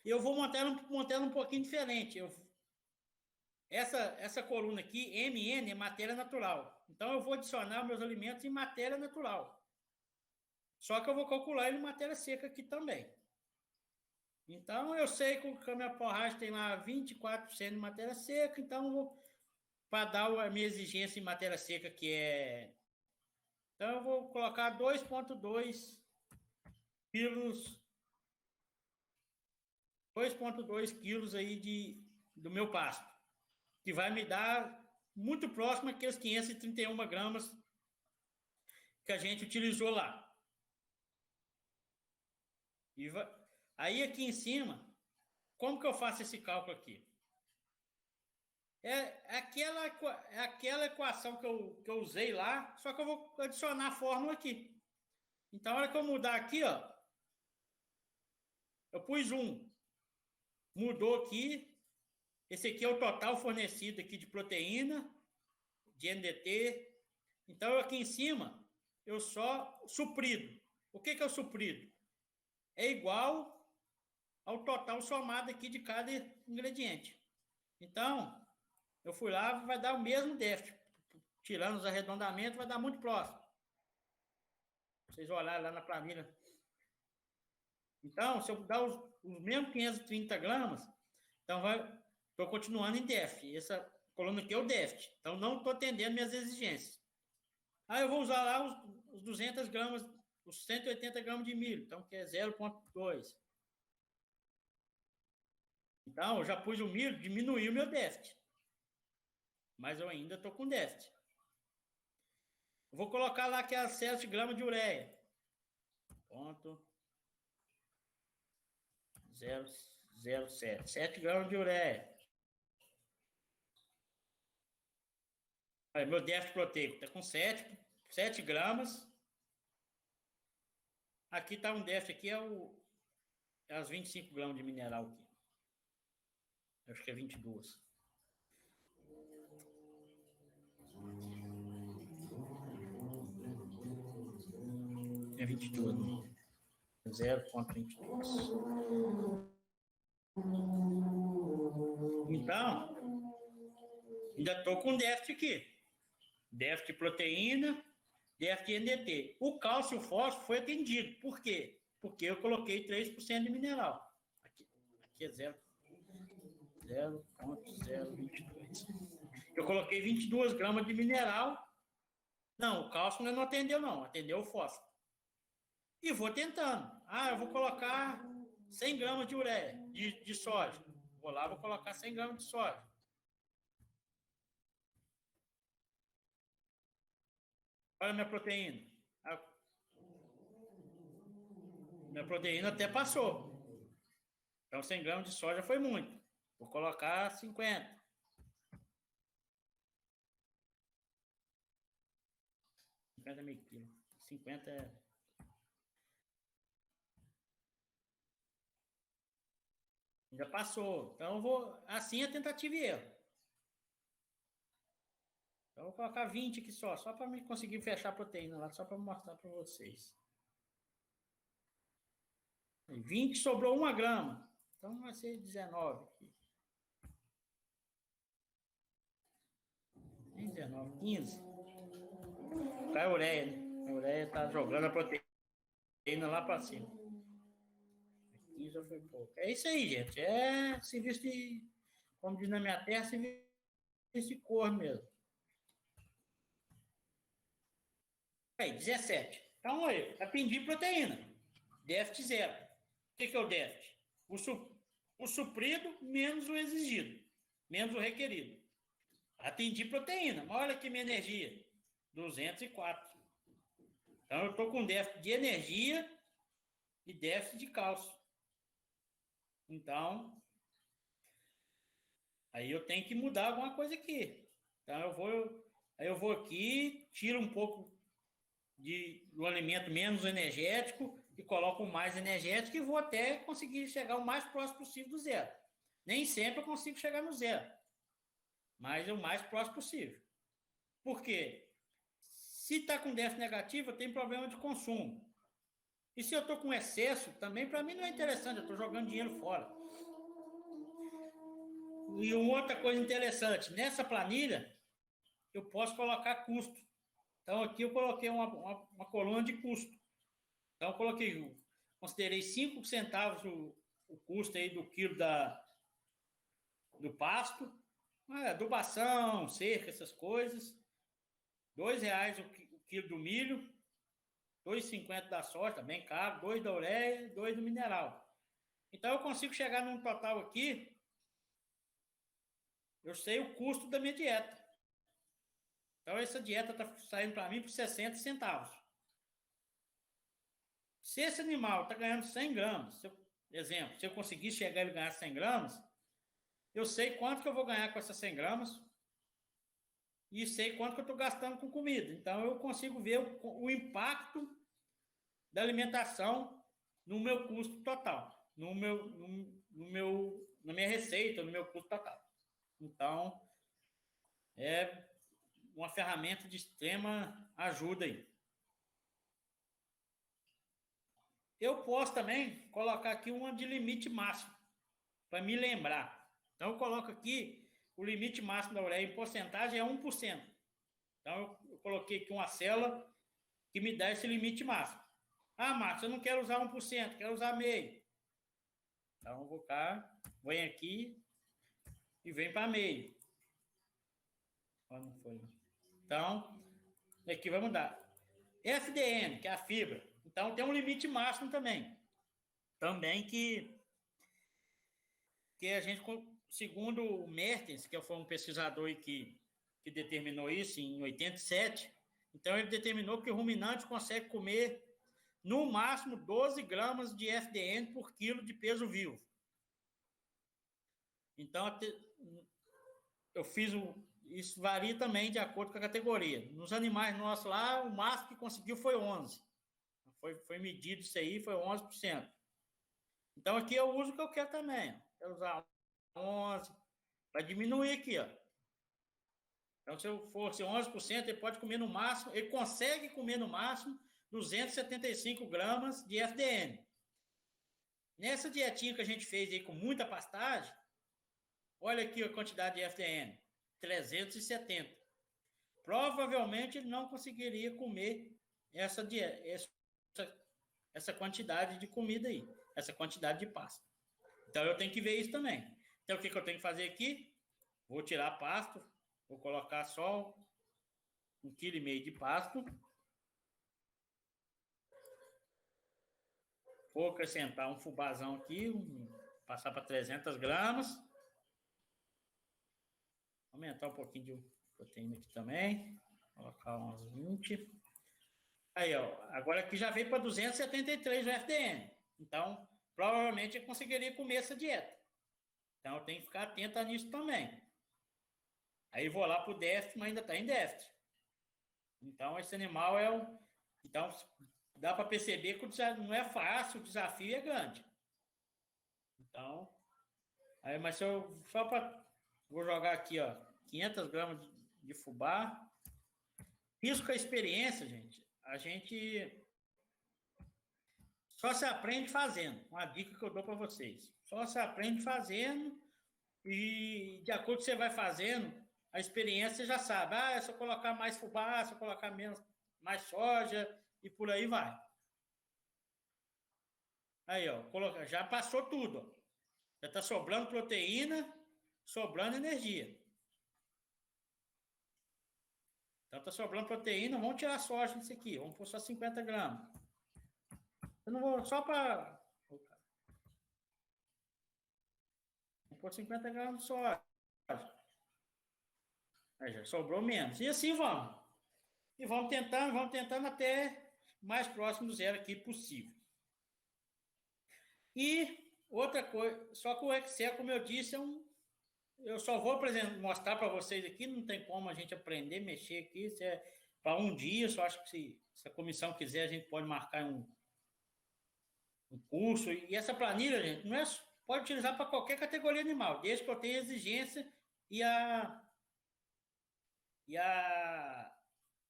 E eu vou montando um pouquinho diferente. Essa coluna aqui, MN, é matéria natural. Então, eu vou adicionar meus alimentos em matéria natural. Só que eu vou calcular ele em matéria seca aqui também. Então, eu sei que a minha forragem tem lá 24% de matéria seca. Então, para dar a minha exigência em matéria seca, que é... Então, eu vou colocar 2,2 quilos... 2,2 quilos aí do meu pasto, que vai me dar muito próximo àqueles 531 gramas que a gente utilizou lá. Aí aqui em cima, como que eu faço esse cálculo aqui? É aquela equação que eu usei lá, só que eu vou adicionar a fórmula aqui. Então, a hora que eu mudar aqui, ó, eu pus 1. Mudou aqui. Esse aqui é o total fornecido aqui de proteína, de NDT. Então, aqui em cima, eu só suprido. O que é o suprido? É igual ao total somado aqui de cada ingrediente. Então, eu fui lá, vai dar o mesmo déficit. Tirando os arredondamentos, vai dar muito próximo. Vocês olharem lá na planilha. Então, se eu dar os mesmos 530 gramas, então estou continuando em déficit. Essa coluna aqui é o déficit. Então, não estou atendendo minhas exigências. Aí eu vou usar lá os 200 gramas, os 180 gramas de milho. Então, que é 0,2. Então, eu já pus o milho, diminuiu o meu déficit. Mas eu ainda estou com déficit. Eu vou colocar lá que é 7 gramas de ureia. Ponto 0,07. 7 gramas de ureia. Aí, meu déficit proteico está com 7 gramas. Aqui está um déficit, aqui é as 25 gramas de mineral aqui. Eu acho que é 22. É 22, né? 0,22. Então, ainda estou com déficit aqui. Déficit de proteína, déficit de NDT. O cálcio e o fósforo foi atendido. Por quê? Porque eu coloquei 3% de mineral. Aqui é 0,022. Eu coloquei 22 gramas de mineral. Não, o cálcio não atendeu, não. Atendeu o fósforo. E vou tentando. Eu vou colocar 100 gramas de ureia, de soja. Vou lá, vou colocar 100 gramas de soja. Olha a minha proteína. Minha proteína até passou. Então, 100 gramas de soja foi muito. Vou colocar 50. É meio quilo. 50 é... Já passou. Então, eu vou... Assim é tentativa e erro. Então, eu vou colocar 20 aqui só para me conseguir fechar a proteína lá, só para mostrar para vocês. 20 sobrou 1 grama. Então, vai ser 19 aqui. 19, 15. Cai a ureia, né? A ureia está jogando a proteína lá para cima. 15 já foi pouco. É isso aí, gente. É serviço de... Como diz na minha terra, serviço esse cor mesmo. Aí, 17. Então, aí, aprendi proteína. Déficit zero. O que é o déficit? O suprido menos o exigido, menos o requerido. Atendi proteína. Mas olha aqui minha energia. 204. Então, eu estou com déficit de energia e déficit de cálcio. Então, aí eu tenho que mudar alguma coisa aqui. Então, eu vou aqui, tiro um pouco do alimento menos energético e coloco o mais energético e vou até conseguir chegar o mais próximo possível do zero. Nem sempre eu consigo chegar no zero, mas é o mais próximo possível. Por quê? Se está com déficit negativo, eu tenho problema de consumo. E se eu estou com excesso, também para mim não é interessante, eu estou jogando dinheiro fora. E uma outra coisa interessante, nessa planilha, eu posso colocar custo. Então, aqui eu coloquei uma coluna de custo. Então, eu considerei 5 centavos o custo aí do quilo do pasto, adubação, cerca, essas coisas. R$2 o quilo do milho, R$2,50 da soja, bem caro, 2 da ureia, 2 do mineral. Então, eu consigo chegar num total aqui, eu sei o custo da minha dieta. Então, essa dieta está saindo para mim por 60 centavos. Se esse animal está ganhando 100 gramas, se eu conseguir chegar e ganhar 100 gramas, eu sei quanto que eu vou ganhar com essas 100 gramas e sei quanto que eu estou gastando com comida. Então, eu consigo ver o impacto da alimentação no meu custo total, na minha receita, no meu custo total. Então, é uma ferramenta de extrema ajuda aí. Eu posso também colocar aqui uma de limite máximo, para me lembrar. Então, eu coloco aqui o limite máximo da ureia em porcentagem é 1%. Então, eu coloquei aqui uma célula que me dá esse limite máximo. Ah, Marcos, eu não quero usar 1%, quero usar meio. Então, eu vou cá, venho aqui e venho para meio. Não foi. Então, aqui vai mudar. FDN, que é a fibra. Então, tem um limite máximo também. Também que a gente, segundo o Mertens, que foi um pesquisador que determinou isso em 87, então ele determinou que o ruminante consegue comer no máximo 12 gramas de FDN por quilo de peso vivo. Então, eu fiz isso varia também de acordo com a categoria. Nos animais nossos lá, o máximo que conseguiu foi 11. Foi medido isso aí, foi 11%. Então, aqui eu uso o que eu quero também. Eu usar 11, para diminuir aqui, ó. Então, se eu fosse 11%, ele pode comer no máximo, ele consegue comer no máximo 275 gramas de FDN. Nessa dietinha que a gente fez aí com muita pastagem, olha aqui a quantidade de FDN, 370. Provavelmente ele não conseguiria comer essa quantidade de comida aí, essa quantidade de pasta. Então, eu tenho que ver isso também. Então, o que eu tenho que fazer aqui? Vou tirar pasto, vou colocar só 1,5 kg de pasto. Vou acrescentar um fubazão aqui, passar para 300 gramas. Aumentar um pouquinho de proteína aqui também. Colocar uns 20. Aí, ó. Agora aqui já veio para 273 o FDN. Então, provavelmente eu conseguiria comer essa dieta. Então, eu tenho que ficar atento nisso também. Aí vou lá para o déficit, mas ainda está em déficit. Então, esse animal Então, dá para perceber que não é fácil, o desafio é grande. Então, mas se eu vou jogar aqui, ó, 500 gramas de fubá. Isso com a experiência, gente, a gente só se aprende fazendo. Uma dica que eu dou para vocês. Só se aprende fazendo e de acordo com o que você vai fazendo, a experiência você já sabe. É só colocar mais fubá, só colocar mais soja e por aí vai. Aí, ó, já passou tudo. Ó. Já está sobrando proteína, sobrando energia. Então tá sobrando proteína, vamos tirar soja disso aqui, vamos pôr só 50 gramas. Eu não vou, só para... Vamos pôr 50 gramas de soja. Aí já sobrou menos. E assim vamos. E vamos tentando até mais próximo do zero aqui possível. E outra coisa, só que o Excel, como eu disse, eu só vou mostrar para vocês aqui, não tem como a gente aprender a mexer aqui, isso é para um dia, só acho que se a comissão quiser, a gente pode marcar um curso. E essa planilha, gente, não é, pode utilizar para qualquer categoria animal, desde que eu tenha exigência e a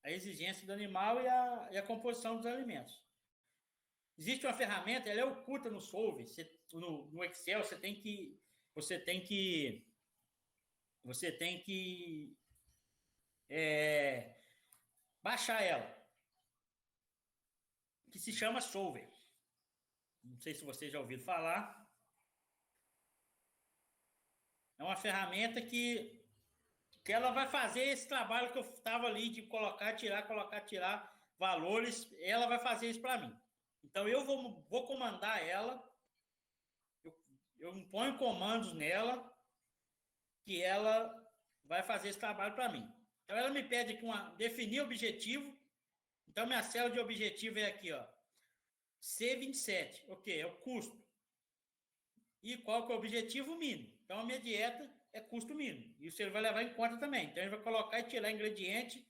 exigência do animal e a composição dos alimentos. Existe uma ferramenta, ela é oculta no Solve, no Excel, você tem que baixar ela, que se chama Solver. Não sei se vocês já ouviram falar. É uma ferramenta que ela vai fazer esse trabalho que eu estava ali de colocar, tirar valores, ela vai fazer isso para mim. Então, eu vou comandar ela, eu imponho comandos nela, que ela vai fazer esse trabalho para mim. Então, ela me pede aqui definir objetivo. Então, minha célula de objetivo é aqui, ó, C27, ok, é o custo. E qual que é o objetivo mínimo? Então, a minha dieta é custo mínimo. Isso ele vai levar em conta também. Então, ele vai colocar e tirar ingrediente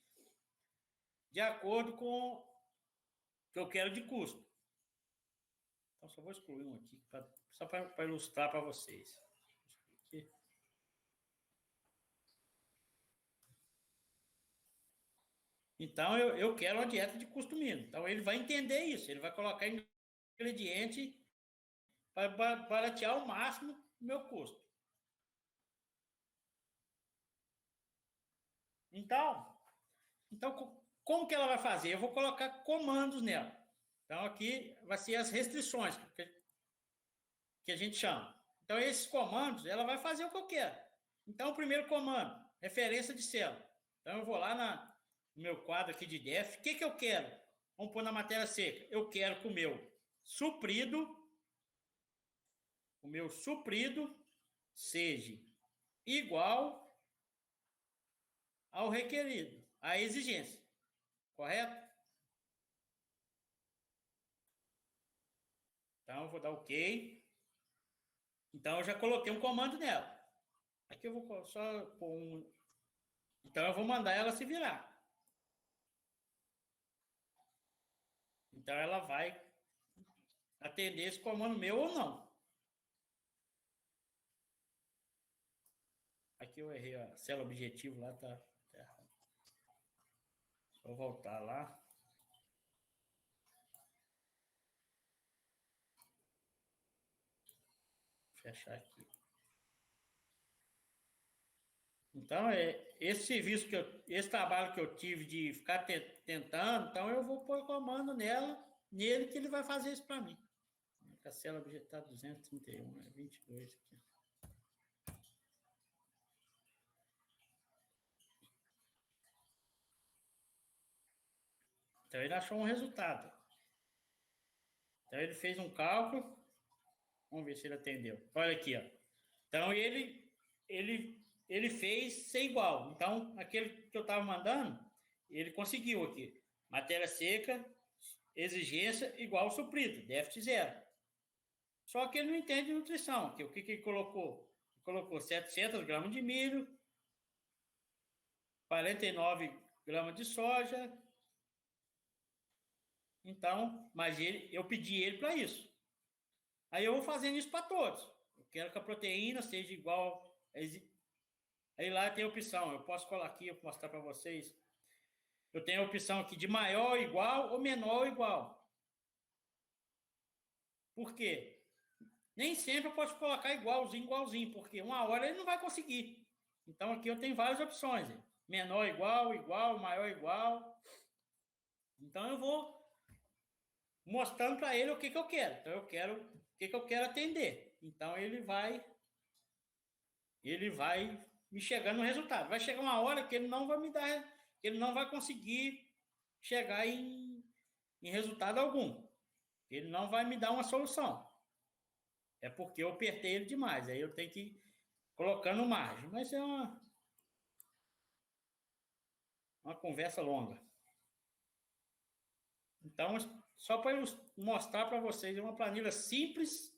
de acordo com o que eu quero de custo. Então, só vou excluir um aqui, só para ilustrar para vocês. Aqui. Então, eu quero uma dieta de custo mínimo. Então, ele vai entender isso. Ele vai colocar ingrediente para baratear ao máximo o meu custo. Então, como que ela vai fazer? Eu vou colocar comandos nela. Então, aqui vai ser as restrições que a gente chama. Então, esses comandos, ela vai fazer o que eu quero. Então, o primeiro comando, referência de célula. Então, eu vou lá no meu quadro aqui de def. O que eu quero? Vamos pôr na matéria seca. Eu quero que o meu suprido seja igual ao requerido, à exigência. Correto? Então, eu vou dar OK. Então, eu já coloquei um comando nela. Aqui eu vou só pôr Então, eu vou mandar ela se virar. Então, ela vai atender esse comando meu ou não. Aqui eu errei a célula objetivo lá, tá errado. Só voltar lá. Fechar aqui. Então, esse trabalho que eu tive de ficar tentando, então eu vou pôr o comando nele que ele vai fazer isso para mim. A célula objetada 231, 22 aqui. Então, ele achou um resultado. Então, ele fez um cálculo. Vamos ver se ele atendeu. Olha aqui, ó. Então, ele fez ser igual. Então, aquele que eu estava mandando, ele conseguiu aqui. Matéria seca, exigência igual suprido, déficit zero. Só que ele não entende nutrição. O que ele colocou? Ele colocou 700 gramas de milho, 49 gramas de soja. Então, mas eu pedi ele para isso. Aí eu vou fazendo isso para todos. Eu quero que a proteína seja igual. Aí lá tem a opção. Eu posso colar aqui, eu vou mostrar para vocês. Eu tenho a opção aqui de maior ou igual ou menor ou igual. Por quê? Nem sempre eu posso colocar igualzinho, porque uma hora ele não vai conseguir. Então aqui eu tenho várias opções. Menor igual, maior igual. Então eu vou mostrando para ele o que eu quero. Então eu quero o que eu quero atender. Então ele vai me chegando no resultado. Vai chegar uma hora que ele não vai me dar ele não vai conseguir chegar em resultado algum. Ele não vai me dar uma solução. É porque eu apertei ele demais. Aí eu tenho que ir colocando margem. Mas é uma conversa longa. Então, só para mostrar para vocês, é uma planilha simples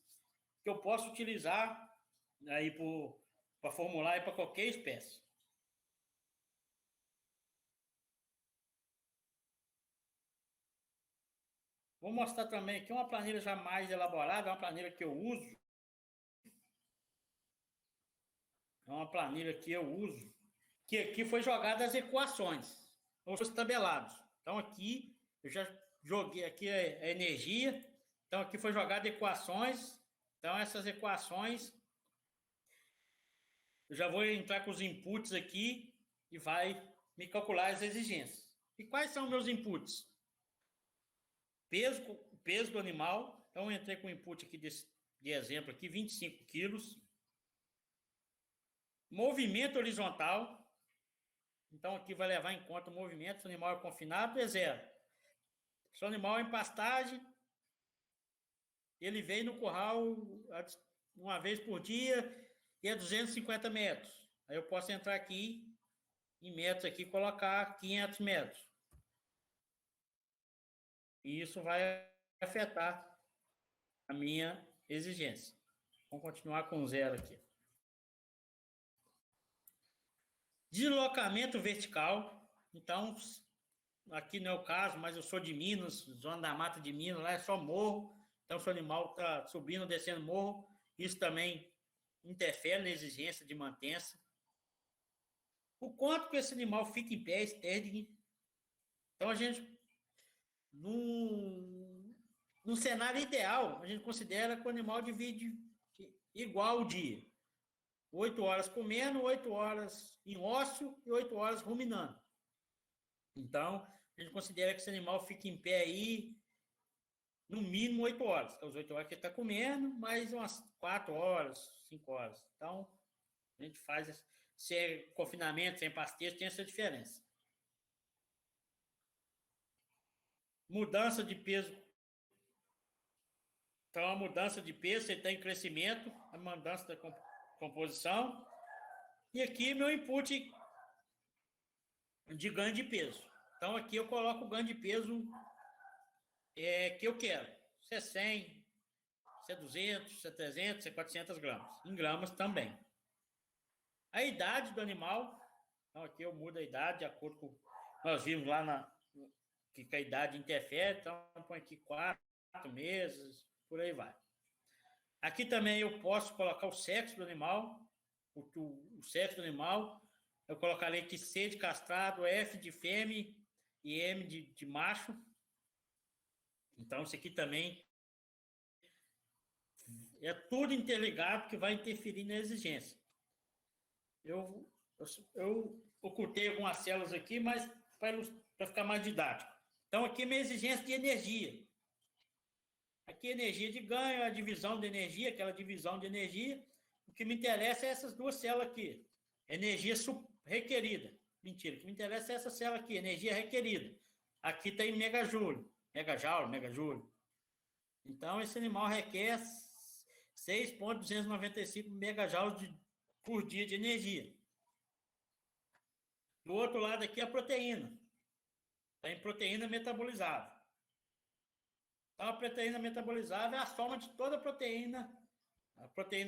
que eu posso utilizar aí para formular e para qualquer espécie. Vou mostrar também aqui uma planilha já mais elaborada, uma planilha que eu uso. É uma planilha que eu uso, que aqui foi jogada as equações, os tabelados. Então aqui eu já joguei aqui a energia, então aqui foi jogada equações. Então essas equações eu já vou entrar com os inputs aqui e vai me calcular as exigências. E quais são meus inputs? Peso do animal. Então eu entrei com o input aqui de exemplo aqui, 25 quilos. Movimento horizontal. Então aqui vai levar em conta o movimento. Se o animal é confinado, é 0. Se o animal é em pastagem, ele vem no curral uma vez por dia e é 250 metros. Aí eu posso entrar aqui em metros aqui e colocar 500 metros. E isso vai afetar a minha exigência. Vamos continuar com 0 aqui. Deslocamento vertical. Então, aqui não é o caso, mas eu sou de Minas, zona da mata de Minas, lá é só morro. Então, se o animal está subindo ou descendo morro, isso também interfere na exigência de mantença. O quanto que esse animal fica em pé, standing. Então, a gente, num cenário ideal, a gente considera que o animal divide igual o dia. 8 horas comendo, 8 horas em ócio e 8 horas ruminando. Então, a gente considera que esse animal fica em pé aí no mínimo 8 horas. Então, as 8 horas que ele está comendo, mais umas 4 horas, 5 horas. Então, a gente faz, se é confinamento, sem pastejo, tem essa diferença. Mudança de peso. Então, a mudança de peso, você tem crescimento, a mudança da composição. E aqui, meu input de ganho de peso. Então, aqui eu coloco o ganho de peso que eu quero. Se é 100, se é 200, se é 300, se é 400 gramas. Em gramas também. A idade do animal. Então, aqui eu mudo a idade de acordo com... Nós vimos lá que a idade interfere. Então, põe aqui 4 meses, por aí vai. Aqui também eu posso colocar o sexo do animal. O sexo do animal. Eu colocarei aqui C de castrado, F de fêmea e M de macho. Então, isso aqui também é tudo interligado que vai interferir na exigência. Eu ocultei algumas células aqui, mas para ficar mais didático. Então, aqui é minha exigência de energia. Aqui energia de ganho, a divisão de energia, aquela divisão de energia. O que me interessa é essas duas células aqui. Energia requerida. Mentira, o que me interessa é essa célula aqui, energia requerida. Aqui tem megajoule. Megajoule. Então, esse animal requer 6,295 megajoules por dia de energia. Do outro lado aqui, a proteína. Tem proteína metabolizável. Então, a proteína metabolizável é a soma de toda a proteína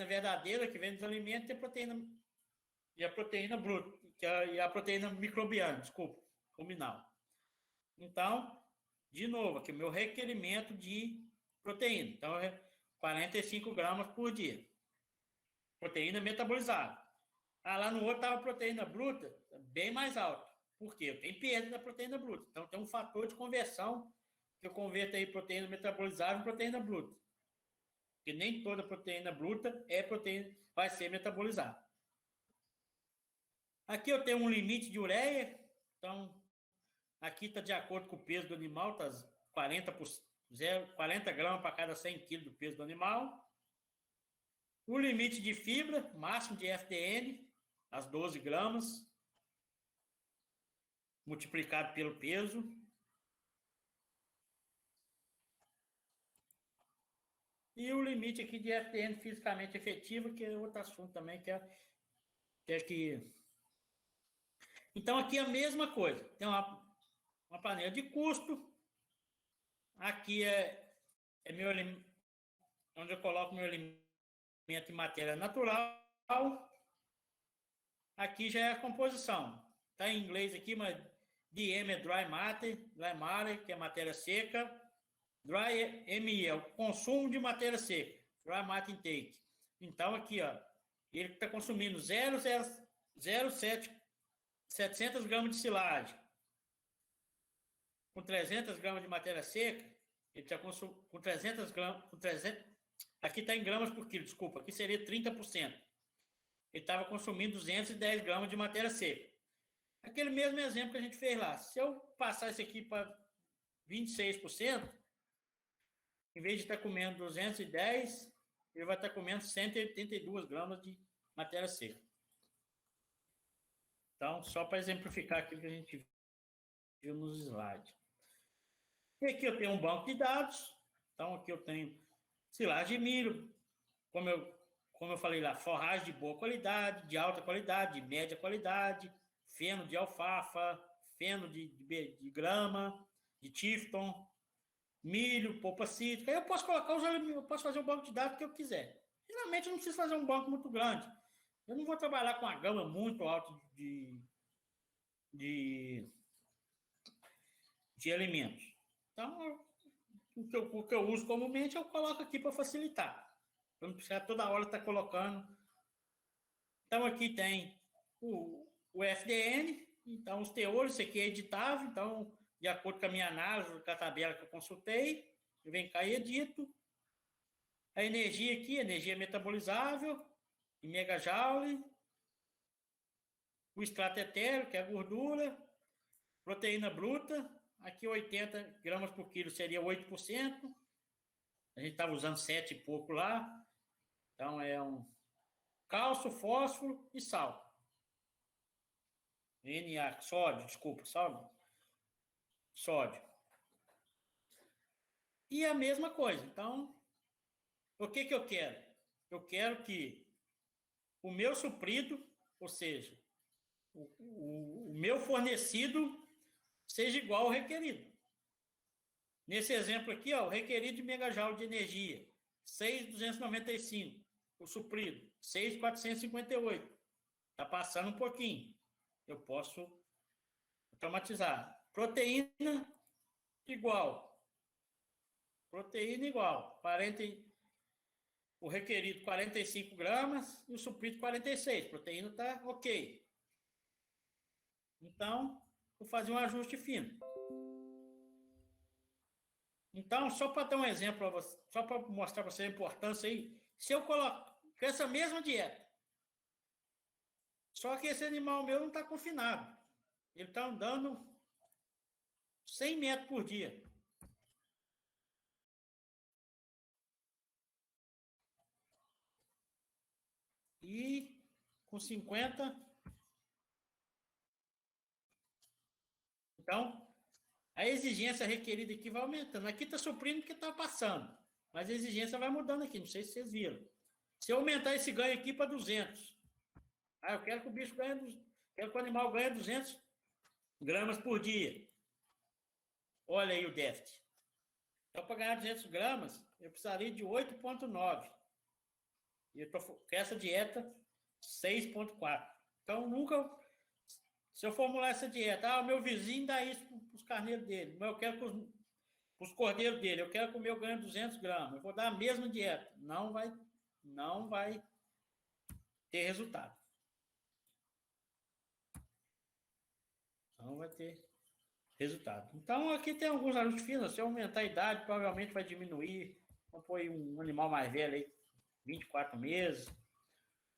verdadeira que vem dos alimentos e a proteína bruta, e a proteína microbiana, ruminal. Então, de novo, aqui o meu requerimento de proteína. Então, é 45 gramas por dia. Proteína metabolizável. Lá no outro estava a proteína bruta, bem mais alta. Por quê? Eu tenho perda da proteína bruta. Então, tem um fator de conversão que eu converto aí proteína metabolizável em proteína bruta. Porque nem toda proteína bruta vai ser metabolizada. Aqui eu tenho um limite de ureia. Então, aqui está de acordo com o peso do animal, está 40 gramas para cada 100 quilos do peso do animal. O limite de fibra, máximo de FDN, as 12 gramas. multiplicado pelo peso. E o limite aqui de FTN fisicamente efetivo, que é outro assunto também, que é que... Então, aqui é a mesma coisa. Tem uma panela de custo. Aqui é meu onde eu coloco meu alimento em matéria natural. Aqui já é a composição. Está em inglês aqui, mas DM é dry matter, que é matéria seca. Dry MI é o consumo de matéria seca. Dry matter intake. Então, aqui, ó, ele está consumindo 700 gramas de silagem. Com 300 gramas de matéria seca, ele está consumindo com 300 gramas... aqui está em gramas por quilo, desculpa. Aqui seria 30%. Ele estava consumindo 210 gramas de matéria seca. Aquele mesmo exemplo que a gente fez lá. Se eu passar isso aqui para 26%, em vez de estar comendo 210, ele vai estar comendo 182 gramas de matéria seca. Então, só para exemplificar aquilo que a gente viu nos slides. E aqui eu tenho um banco de dados. Então, aqui eu tenho silagem de milho, como eu falei lá, forragem de boa qualidade, de alta qualidade, de média qualidade, feno de alfafa, feno de grama, de Tifton, milho, polpa cítrica. Aí eu posso colocar eu posso fazer o banco de dados que eu quiser. Geralmente eu não preciso fazer um banco muito grande. Eu não vou trabalhar com uma gama muito alta de alimentos. Então, o que eu uso comumente eu coloco aqui para facilitar. Eu não preciso toda hora estar colocando. Então, aqui tem o FDN, então os teores, isso aqui é editável, então, de acordo com a minha análise, com a tabela que eu consultei, eu venho cá e edito. A energia aqui, energia metabolizável, em megajoule. O extrato etéreo, que é a gordura. Proteína bruta, aqui 80 gramas por quilo seria 8%. A gente estava usando 7 e pouco lá. Então, é um cálcio, fósforo e sal. Sódio. E a mesma coisa. Então, o que eu quero? Eu quero que o meu suprido, ou seja, o meu fornecido, seja igual ao requerido. Nesse exemplo aqui, ó, o requerido de megajoule de energia, 6.295. O suprido, 6.458. Está passando um pouquinho. Eu posso automatizar. Proteína igual. O requerido 45 gramas e o suprido 46. Proteína está ok. Então, vou fazer um ajuste fino. Então, só para dar um exemplo, só para mostrar para você a importância aí, se eu coloco com essa mesma dieta, só que esse animal meu não está confinado. Ele está andando 100 metros por dia. E com 50. Então, a exigência requerida aqui vai aumentando. Aqui está suprindo porque está passando. Mas a exigência vai mudando aqui. Não sei se vocês viram. Se eu aumentar esse ganho aqui para 200. Eu quero que o bicho quero que o animal ganhe 200 gramas por dia. Olha aí o déficit. Então, para ganhar 200 gramas, eu precisaria de 8,9. E eu estou com essa dieta 6,4. Então, nunca... Se eu formular essa dieta, o meu vizinho dá isso para os carneiros dele, mas eu quero para os cordeiros dele, eu quero que o meu ganhe 200 gramas. Eu vou dar a mesma dieta. Não vai ter resultado. Não vai ter resultado. Então, aqui tem alguns ajustes finos. Se eu aumentar a idade, provavelmente vai diminuir. Vamos pôr um animal mais velho aí, 24 meses.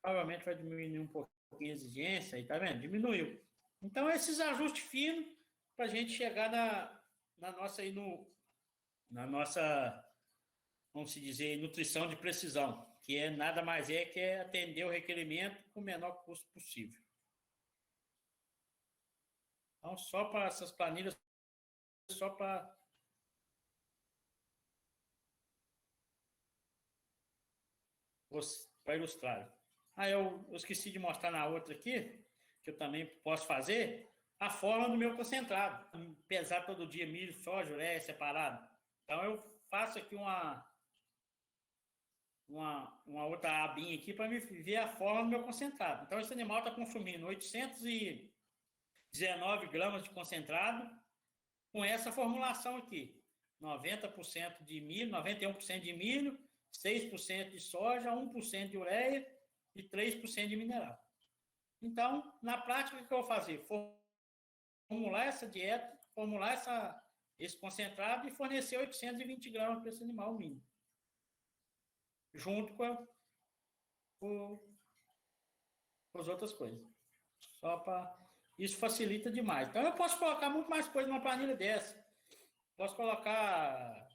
Provavelmente vai diminuir um pouquinho a exigência. Aí, tá vendo? Diminuiu. Então, esses ajustes finos para a gente chegar na nossa, vamos dizer, nutrição de precisão, que é nada mais que atender o requerimento com o menor custo possível. Então, só para essas planilhas, só para ilustrar. Eu esqueci de mostrar na outra aqui, que eu também posso fazer, a forma do meu concentrado. Pesar todo dia milho, soja, ureia separado. Então, eu faço aqui uma outra abinha aqui para me ver a forma do meu concentrado. Então, esse animal está consumindo 819 gramas de concentrado com essa formulação aqui. 90% de milho, 91% de milho, 6% de soja, 1% de ureia e 3% de mineral. Então, na prática, o que eu vou fazer? Formular essa dieta, formular esse concentrado e fornecer 820 gramas para esse animal mínimo. Junto com as outras coisas. Só para... Isso facilita demais. Então, eu posso colocar muito mais coisa numa planilha dessa. Posso colocar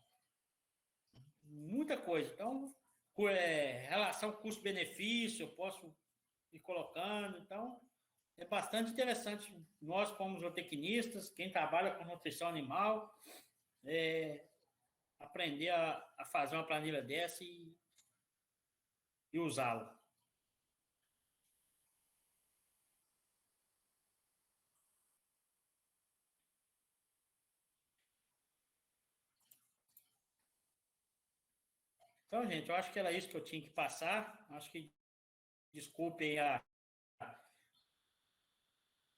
muita coisa. Então, relação custo-benefício, eu posso ir colocando. Então, é bastante interessante. Nós, como zootecnistas, quem trabalha com nutrição animal, aprender a fazer uma planilha dessa e usá-la. Então, gente, eu acho que era isso que eu tinha que passar. Acho que, desculpem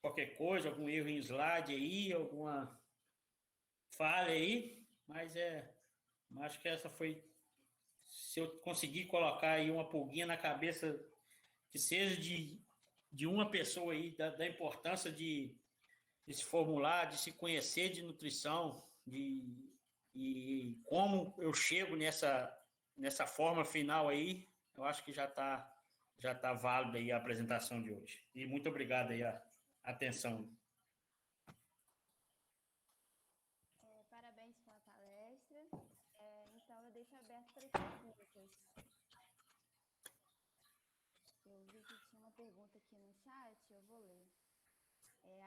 qualquer coisa, algum erro em slide aí, alguma falha aí, mas acho que essa foi, se eu conseguir colocar aí uma pulguinha na cabeça, que seja de uma pessoa aí, da importância de se formular, de se conhecer de nutrição, e como eu chego nessa forma final aí, eu acho que já tá válida aí a apresentação de hoje. E muito obrigado aí a atenção. Parabéns pela palestra. Então, eu deixo aberto para perguntas. Eu vi que tinha uma pergunta aqui no chat, eu vou ler.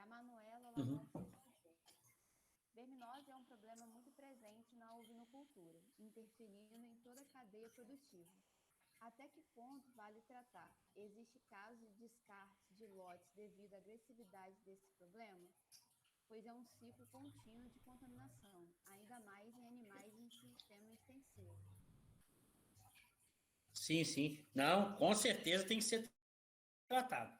A Manuela, ela coloca o seguinte: verminose é um problema muito presente na ovinocultura, interferindo em toda a cadeia produtiva. Até que ponto vale tratar? Existe caso de descarte de lotes devido à agressividade desse problema? Pois é um ciclo contínuo de contaminação, ainda mais em animais em sistema extensivo. Sim, sim. Não, com certeza tem que ser tratado.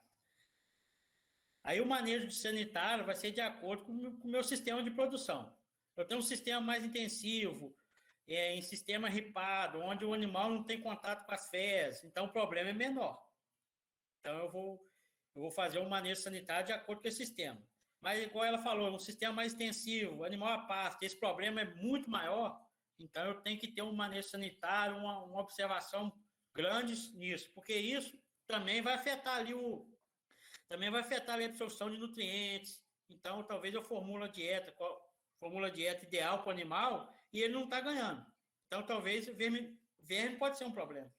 Aí o manejo sanitário vai ser de acordo com o meu sistema de produção. Eu tenho um sistema mais intensivo, em sistema ripado, onde o animal não tem contato com as fezes, então o problema é menor. Então eu vou fazer um manejo sanitário de acordo com esse sistema. Mas, igual ela falou, um sistema mais extensivo, animal a pasto, esse problema é muito maior, então eu tenho que ter um manejo sanitário, uma observação grande nisso, porque isso também vai afetar ali a absorção de nutrientes. Então, talvez eu formule a dieta ideal para o animal e ele não está ganhando. Então, talvez verme pode ser um problema.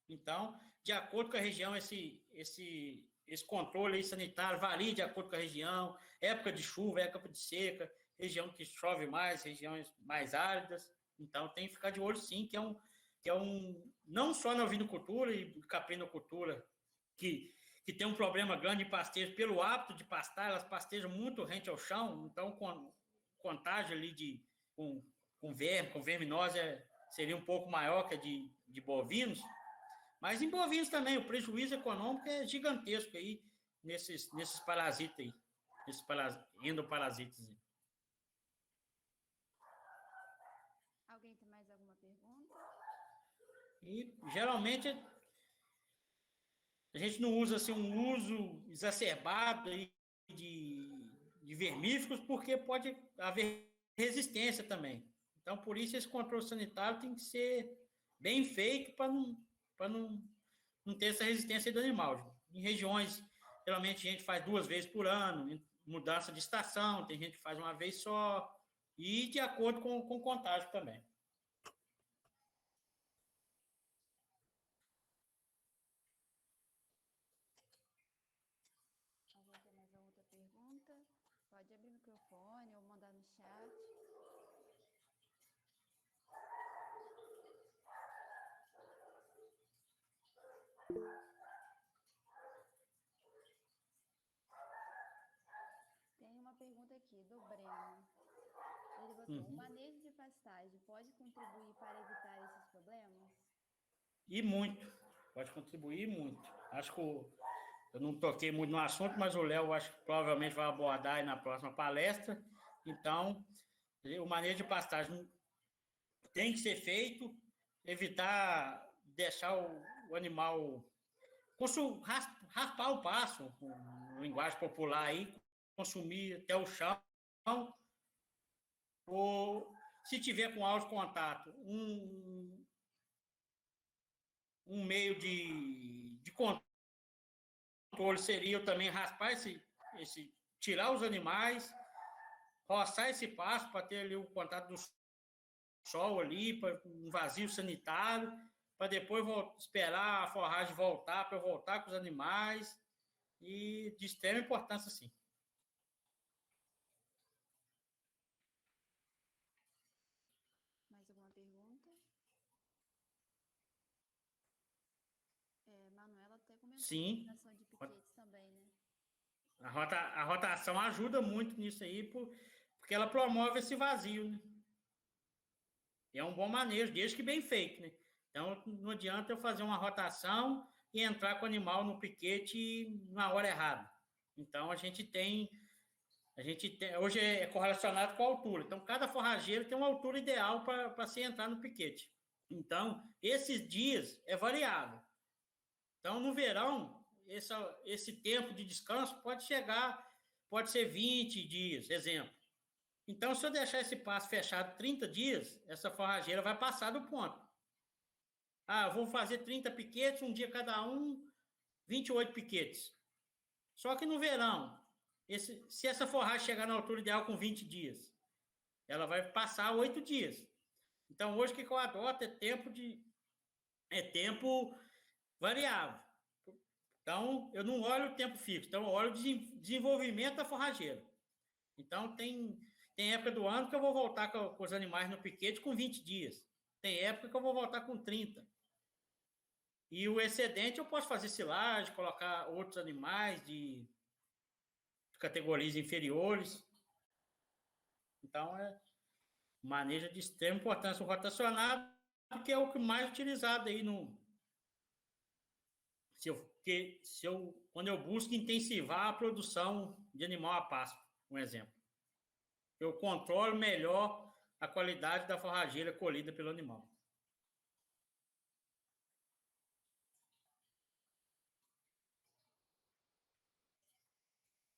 Então, de acordo com a região, esse controle sanitário varia de acordo com a região, época de chuva, época de seca, região que chove mais, regiões mais áridas. Então, tem que ficar de olho, sim, que é um não só na ovinocultura e caprinocultura, que tem um problema grande de pastejo, pelo hábito de pastar, elas pastejam muito rente ao chão, então, com contágio ali com verminose seria um pouco maior que a de bovinos, mas em bovinos também, o prejuízo econômico é gigantesco aí, nesses parasitas aí, nesses endoparasitas aí. Alguém tem mais alguma pergunta? E, geralmente, a gente não usa assim, um uso exacerbado aí de vermífugos, porque pode haver resistência também. Então, por isso, esse controle sanitário tem que ser bem feito para não ter essa resistência do animal. Em regiões, geralmente a gente faz 2 vezes por ano, mudança de estação, tem gente que faz uma vez só, e de acordo com o contágio também. Alguém tem mais alguma outra pergunta? Pode abrir o microfone. do Breno. Ele botou, o manejo de pastagem pode contribuir para evitar esses problemas? E muito, pode contribuir muito. Acho que eu não toquei muito no assunto, mas o Léo acho que provavelmente vai abordar aí na próxima palestra. Então, o manejo de pastagem tem que ser feito, evitar deixar o animal raspar o pasto, com linguagem popular aí, consumir até o chão, ou se tiver com alto contato, um meio de controle seria eu também raspar tirar os animais, roçar esse pasto para ter ali o contato do sol ali, para um vazio sanitário, para depois esperar a forragem voltar, para eu voltar com os animais, e de extrema importância, sim. Mais alguma pergunta? Manuela até comentou Sim. a utilização de piquetes também, né? A rotação ajuda muito nisso aí, porque ela promove esse vazio, né? E é um bom manejo, desde que bem feito, né? Então, não adianta eu fazer uma rotação e entrar com o animal no piquete na hora errada. Então, hoje é correlacionado com a altura. Então, cada forrageiro tem uma altura ideal para se entrar no piquete. Então, esses dias é variável. Então, no verão, esse tempo de descanso pode ser 20 dias, exemplo. Então, se eu deixar esse passo fechado 30 dias, essa forrageira vai passar do ponto. Ah, vou fazer 30 piquetes, um dia cada um, 28 piquetes. Só que no verão, se essa forragem chegar na altura ideal com 20 dias, ela vai passar 8 dias. Então, hoje o que eu adoto é tempo variável. Então, eu não olho o tempo fixo, então eu olho o desenvolvimento da forrageira. Então, tem época do ano que eu vou voltar com os animais no piquete com 20 dias. Tem época que eu vou voltar com 30. E o excedente eu posso fazer silagem, colocar outros animais de categorias inferiores. Então, manejo de extrema importância o rotacionado, porque é o que mais utilizado aí quando eu busco intensivar a produção de animal a pasto, um exemplo. Eu controlo melhor a qualidade da forrageira colhida pelo animal.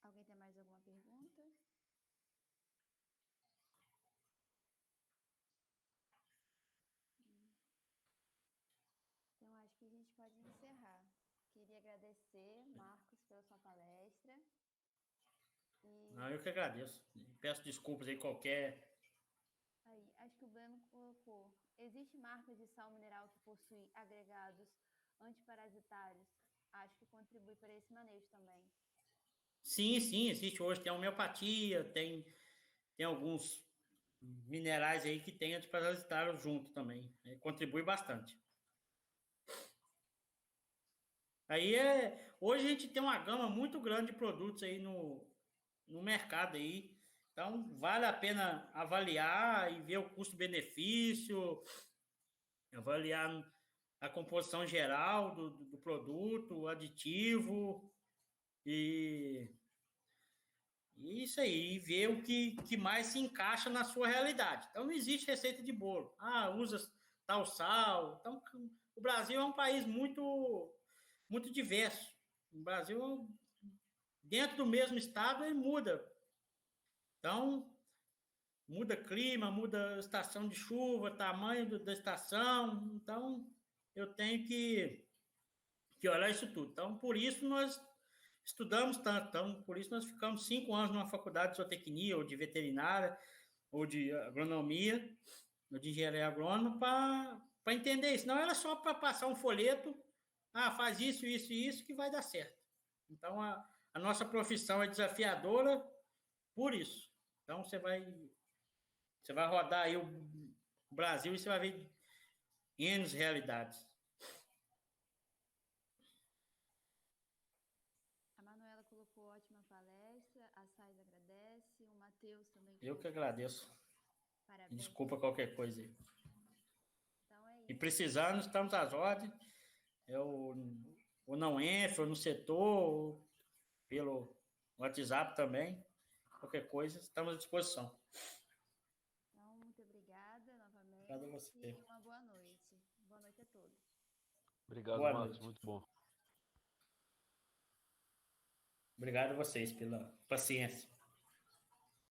Alguém tem mais alguma pergunta? Então, acho que a gente pode encerrar. Queria agradecer, Marcos, pela sua palestra. Não, eu que agradeço. Peço desculpas aí Aí, acho que o Breno colocou. Existe marca de sal mineral que possui agregados antiparasitários? Acho que contribui para esse manejo também. Sim, existe hoje. Tem homeopatia, tem alguns minerais aí que tem antiparasitários junto também. Contribui bastante. Hoje a gente tem uma gama muito grande de produtos aí no mercado aí. Então, vale a pena avaliar e ver o custo-benefício, avaliar a composição geral do produto, o aditivo e isso aí, ver o que mais se encaixa na sua realidade. Então, não existe receita de bolo. Ah, usa tal sal. Então, o Brasil é um país muito diverso. O Brasil, dentro do mesmo estado, ele muda. Então, muda clima, muda estação de chuva, tamanho da estação. Então, eu tenho que olhar isso tudo. Então, por isso nós estudamos tanto. Então, por isso nós ficamos 5 anos numa faculdade de zootecnia ou de veterinária ou de agronomia, ou de engenharia agrônoma, para entender isso. Não era só para passar um folheto, faz isso, isso e isso que vai dar certo. Então, a nossa profissão é desafiadora por isso. Então, você vai rodar aí o Brasil e você vai ver N realidades. A Manuela colocou ótima palestra, a Sais agradece, o Matheus Eu que agradeço. Parabéns. Desculpa qualquer coisa aí. Então é E isso. precisando, estamos às ordens. Eu ou não entro, ou no setor, ou pelo WhatsApp também. Qualquer coisa, estamos à disposição. Então, muito obrigada novamente. Obrigado a você. E uma boa noite. Boa noite a todos. Obrigado, Boa Marcos. noite. Muito bom. Obrigado a vocês pela paciência.